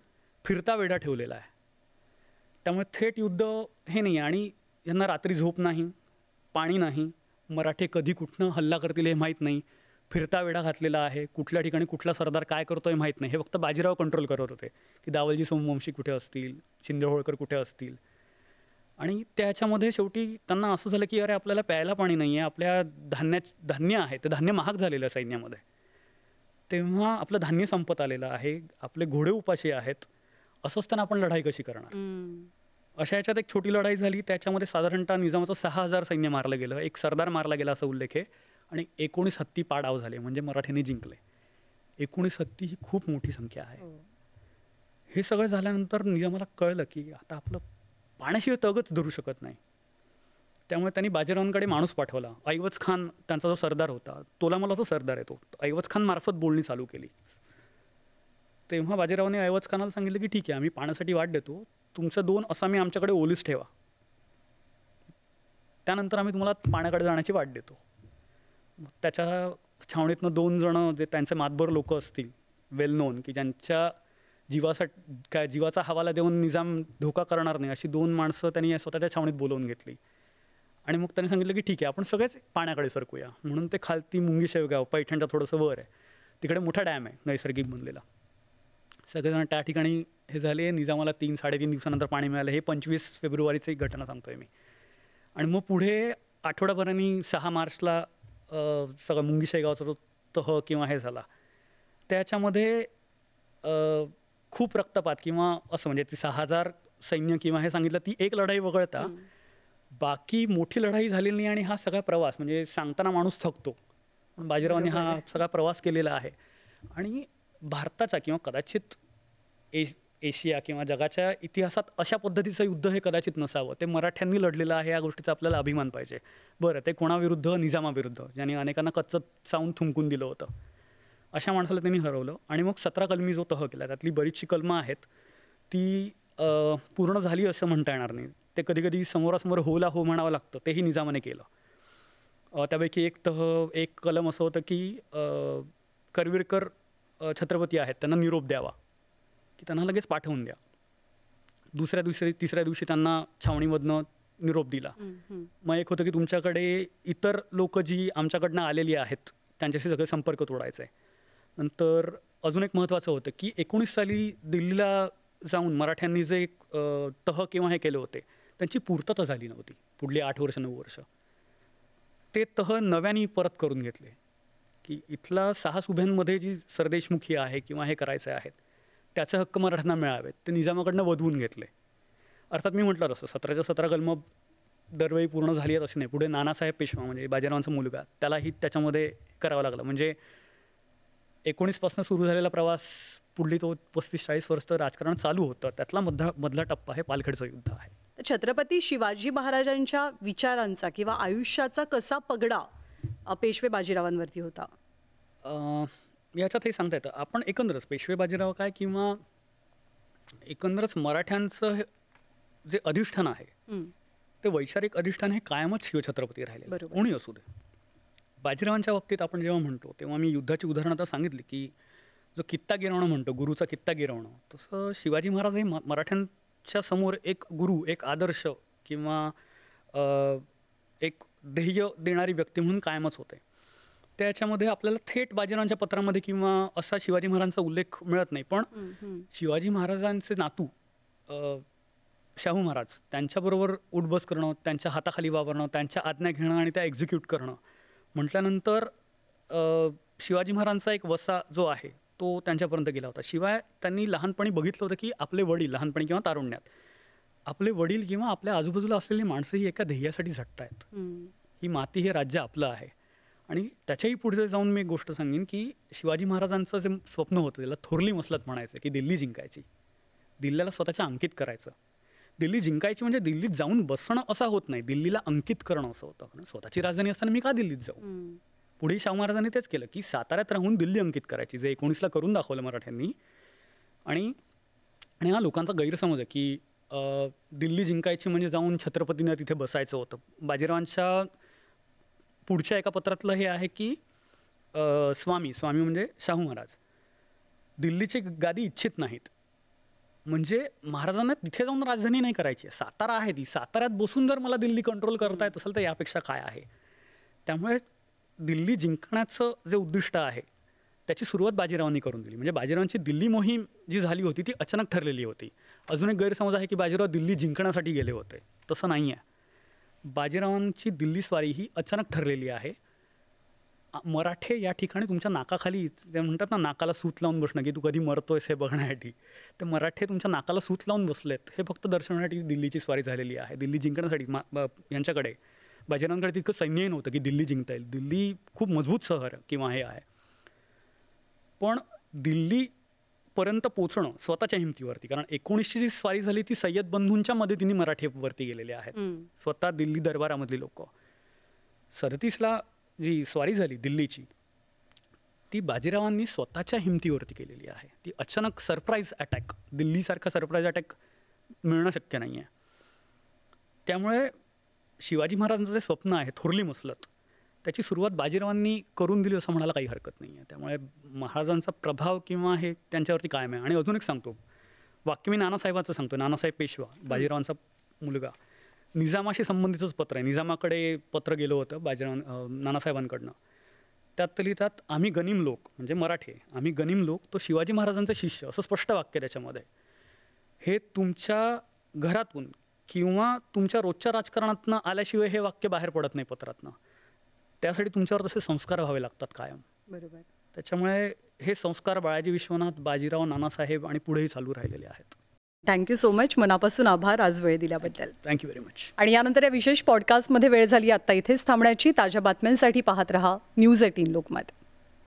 फिरता वेढा ठेवलेला आहे. त्यामुळे थेट युद्ध हे नाही. आणि यांना रात्री झोप नाही, पाणी नाही, मराठे कधी कुठनं हल्ला करतील हे माहीत नाही, फिरता वेढा घातलेला आहे, कुठल्या ठिकाणी कुठला सरदार काय करतो आहे माहीत नाही. हे फक्त बाजीराव कंट्रोल करत होते की दावलजी सोमवंशी कुठे असतील, शिंदे होळकर कुठे असतील. आणि त्याच्यामध्ये शेवटी त्यांना असं झालं की अरे आपल्याला प्यायला पाणी नाही आहे, आपल्या धान्य आहे ते धान्य महाग झालेलं आहे सैन्यामध्ये. तेव्हा आपलं धान्य संपत आलेलं आहे, आपले घोडे उपाशी आहेत, असं असताना आपण लढाई कशी करणार. अशा ह्याच्यात एक छोटी लढाई झाली. त्याच्यामध्ये साधारणतः निजामाचं 6,000 सैन्य मारलं गेलं, एक सरदार मारला गेला असा उल्लेख आहे. आणि 19 हत्ती पाडाव झाले, म्हणजे मराठ्यांनी जिंकले. 19 हत्ती ही खूप मोठी संख्या आहे. हे सगळं झाल्यानंतर निजामाला कळलं की आता आपलं पाण्याशिवाय तगच धरू शकत नाही. त्यामुळे त्यांनी बाजीरावांकडे माणूस पाठवला. ऐवज खान त्यांचा जो सरदार होता, तोलामलाचा सरदार आहे तो, ऐवज खान मार्फत बोलणी चालू केली. तेव्हा बाजीरावांनी ऐवज खानाला सांगितलं की ठीक आहे, आम्ही पाण्यासाठी वाट देतो, तुमचं 2 असामी आमच्याकडे ओलीस ठेवा, त्यानंतर आम्ही तुम्हाला पाण्याकडे जाण्याची वाट देतो. त्याच्या छावणीतनं 2 जणं जे त्यांचे मातबर लोक असतील, वेल नोन, की ज्यांच्या जीवाचा हवाला देऊन निजाम धोका करणार नाही, अशी 2 माणसं त्यांनी स्वतःच्या छावणीत बोलवून घेतली. आणि मग त्यांनी सांगितलं की ठीक आहे, आपण सगळेच पाण्याकडे सरकूया. म्हणून ते खालती मुंगी शेवगाव, पैठणच्या थोडंसं वर आहे, तिकडे मोठा डॅम आहे नैसर्गिक बनलेला. सगळेजण त्या ठिकाणी हे झाले. निजामाला 3-3.5 दिवसानंतर पाणी मिळालं. हे 25 फेब्रुवारीची एक घटना सांगतोय मी. आणि मग पुढे आठवडाभरांनी 6 मार्चला सगळं मुंगी शेगावचा जो तह किंवा हे झाला, त्याच्यामध्ये खूप रक्तपात किंवा असं म्हणजे ती 6,000 सैन्य किंवा हे सांगितलं, ती एक लढाई वगळता बाकी मोठी लढाई झालेली नाही. आणि हा सगळा प्रवास म्हणजे सांगताना माणूस थकतो, पण बाजीरावांनी हा सगळा प्रवास केलेला आहे. आणि भारताच्या किंवा कदाचित एशिया किंवा जगाच्या इतिहासात अशा पद्धतीचं युद्ध हे कदाचित नसावं. ते मराठ्यांनी लढलेलं आहे, या गोष्टीचा आपल्याला अभिमान पाहिजे. बरं, ते कोणाविरुद्ध? निजामाविरुद्ध, ज्यांनी अनेकांना कच्चं चावून थुंकून दिलं होतं. अशा माणसाला त्यांनी हरवलं. आणि मग 17 कलमी जो तह केला, त्यातली बरीचशी कलमं आहेत ती पूर्ण झाली असं म्हणता येणार नाही. ते कधी समोरासमोर होला हो म्हणावं लागतं, तेही निजामाने केलं. त्यापैकी एक कलम असं होतं की करवीरकर छत्रपती आहेत, त्यांना निरोप द्यावा, की त्यांना लगेच पाठवून द्या. तिसऱ्या दिवशी त्यांना छावणीमधनं निरोप दिला. मग एक होतं की तुमच्याकडे इतर लोक जी आमच्याकडनं आलेली आहेत त्यांच्याशी सगळे संपर्क तोडायचा आहे. नंतर अजून एक महत्त्वाचं होतं की 19 साली दिल्लीला जाऊन मराठ्यांनी जे तह किंवा हे केले होते, त्यांची पूर्तता झाली नव्हती. पुढली 8 वर्ष 9 वर्ष ते तह नव्याने परत करून घेतले, की इथला 6 सुभ्यांमध्ये जी सरदेशमुखी आहे किंवा हे करायचे आहेत, त्याचे हक्क मराठ्यांना मिळावेत, ते निजामाकडनं वधवून घेतले. अर्थात मी म्हटलं तसं 17च्या 17 कलमं दरवेळी पूर्ण झाली आहेत अशी नाही. पुढे नानासाहेब पेशवा म्हणजे बाजीरावांचा मुलगा, त्यालाही त्याच्यामध्ये करावं लागलं. म्हणजे 19 पासून सुरू झालेला प्रवास पुढली तो 35-40 वर्ष राजकारण चालू होतं. त्यातला मधला टप्पा हे पालखेडचं युद्ध आहे. छत्रपती शिवाजी महाराजांच्या विचारांचा किंवा आयुष्याचा कसा पगडा पेशवे बाजीरावांवरती होता? याच्यात हे सांगता येतं. आपण एकंदरच पेशवे बाजीराव काय किंवा एकंदरच मराठ्यांचं जे अधिष्ठान आहे, ते वैचारिक अधिष्ठान हे कायमच शिवछत्रपती राहिले, कोणी असू दे. बाजीरावांच्या बाबतीत आपण जेव्हा म्हणतो तेव्हा मी युद्धाची उदाहरणं आता सांगितली, की जो कित्ता गिरवणं म्हणतो, गुरुचा कित्ता गिरवणं, तसं शिवाजी महाराज हे मराठ्यांच्या समोर एक गुरु, एक आदर्श किंवा एक ध्येय देणारी व्यक्ती म्हणून कायमच होते. त्याच्यामध्ये आपल्याला थेट बाजीरावांच्या पत्रामध्ये किंवा असा शिवाजी महाराजांचा उल्लेख मिळत नाही. पण शिवाजी महाराजांचे नातू शाहू महाराज, त्यांच्याबरोबर उठबस करणं, त्यांच्या हाताखाली वावरणं, त्यांच्या आज्ञा घेणं आणि त्या एक्झिक्यूट करणं म्हटल्यानंतर शिवाजी महाराजांचा एक वसा जो आहे तो त्यांच्यापर्यंत गेला होता. शिवाय त्यांनी लहानपणी बघितलं होतं की आपले वडील लहानपणी किंवा तारुण्यात आपले वडील किंवा आपल्या आजूबाजूला असलेली माणसं ही एका ध्येयासाठी झटतायत. ही माती हे राज्य आपलं आहे. आणि त्याच्याही पुढे जाऊन मी एक गोष्ट सांगेन की शिवाजी महाराजांचं जे स्वप्न होतं त्याला थोरली मसलत म्हणायचं की दिल्ली जिंकायची, दिल्लीला स्वतःच्या अंकित करायचं. दिल्ली जिंकायची म्हणजे दिल्लीत जाऊन बसणं असं होत नाही, दिल्लीला अंकित करणं असं होतं. कारण स्वतःची राजधानी असताना मी का दिल्लीत जाऊ. पुढे शाहू महाराजांनी तेच केलं की साताऱ्यात राहून दिल्ली अंकित करायची, जे 19ला करून दाखवलं मराठ्यांनी. आणि हा लोकांचा गैरसमज आहे की दिल्ली जिंकायची म्हणजे जाऊन छत्रपतींना तिथे बसायचं होतं. बाजीरावांच्या पुढच्या एका पत्रातलं हे आहे की स्वामी म्हणजे शाहू महाराज दिल्लीची गादी इच्छित नाहीत. म्हणजे महाराजांना तिथे जाऊन राजधानी नाही करायची, सातारा आहे ती, साताऱ्यात बसून जर मला दिल्ली कंट्रोल करता येत असेल तर यापेक्षा काय आहे. त्यामुळे दिल्ली जिंकण्याचं जे उद्दिष्ट आहे त्याची सुरुवात बाजीरावांनी करून दिली. म्हणजे बाजीरावांची दिल्ली मोहीम जी झाली होती ती अचानक ठरलेली होती. अजून एक गैरसमज आहे की बाजीराव दिल्ली जिंकण्यासाठी गेले होते, तसं नाही आहे. बाजीरावांची दिल्ली स्वारी ही अचानक ठरलेली आहे. मराठे या ठिकाणी तुमच्या नाकाखाली, ते म्हणतात ना नाकाला सूत लावून बसणं की तू कधी मरतोयस हे बघण्यासाठी, ते मराठे तुमच्या नाकाला सूत लावून बसलेत हे फक्त दर्शवण्यासाठी दिल्लीची स्वारी झालेली आहे. दिल्ली जिंकण्यासाठी यांच्याकडे बाजीरावांकडे तितकं सैन्यही नव्हतं की दिल्ली जिंकता येईल. दिल्ली खूप मजबूत शहर किंवा हे आहे, पण दिल्लीपर्यंत पोचणं स्वतःच्या हिमतीवरती. कारण 19ची जी स्वारी झाली ती सय्यद बंधूंच्या मदतीने मराठेवरती गेलेले आहेत, स्वतः दिल्ली दरबारामधली लोक. 37ला जी स्वारी झाली दिल्लीची ती बाजीरावांनी स्वतःच्या हिमतीवरती केलेली आहे. ती अचानक सरप्राईज अटॅक, दिल्लीसारखा सरप्राईज अटॅक मिळणं शक्य नाही आहे. त्यामुळे शिवाजी महाराजांचं जे स्वप्न आहे थोरली मसलत, त्याची सुरुवात बाजीरावांनी करून दिली असं म्हणायला काही हरकत नाही आहे. त्यामुळे महाराजांचा प्रभाव किंवा हे त्यांच्यावरती कायम आहे. आणि अजून एक सांगतो वाक्य, मी नानासाहेबांचं सांगतो. नानासाहेब पेशवा, बाजीरावांचा मुलगा, निजामाशी संबंधितच पत्र आहे. निजामाकडे पत्र गेलं होतं नानासाहेबांकडनं. त्यात लिहितात, आम्ही गनिम लोक, म्हणजे मराठे, आम्ही गनिम लोक, तो शिवाजी महाराजांचा शिष्य, असं स्पष्ट वाक्य त्याच्यामध्ये. हे तुमच्या घरातून किंवा तुमच्या रोजच्या राजकारणातनं आल्याशिवाय हे वाक्य बाहेर पडत नाही पत्रातनं. त्यासाठी तुमच्यावर तसे संस्कार व्हावे लागतात कायम. बरोबर. त्याच्यामुळे हे संस्कार बाळाजी विश्वनाथ, बाजीराव, नानासाहेब आणि पुढेही चालू राहिलेले आहेत. Thank you so much. मनापासून आभार आज वेळ दिल्याबद्दल. Thank you very much. आणि यानंतर या विशेष पॉडकास्टमध्ये वेळ झाली आत्ता इथेच थांबण्याची. ताज्या बातम्यांसाठी पाहत रहा News 18 लोकमत.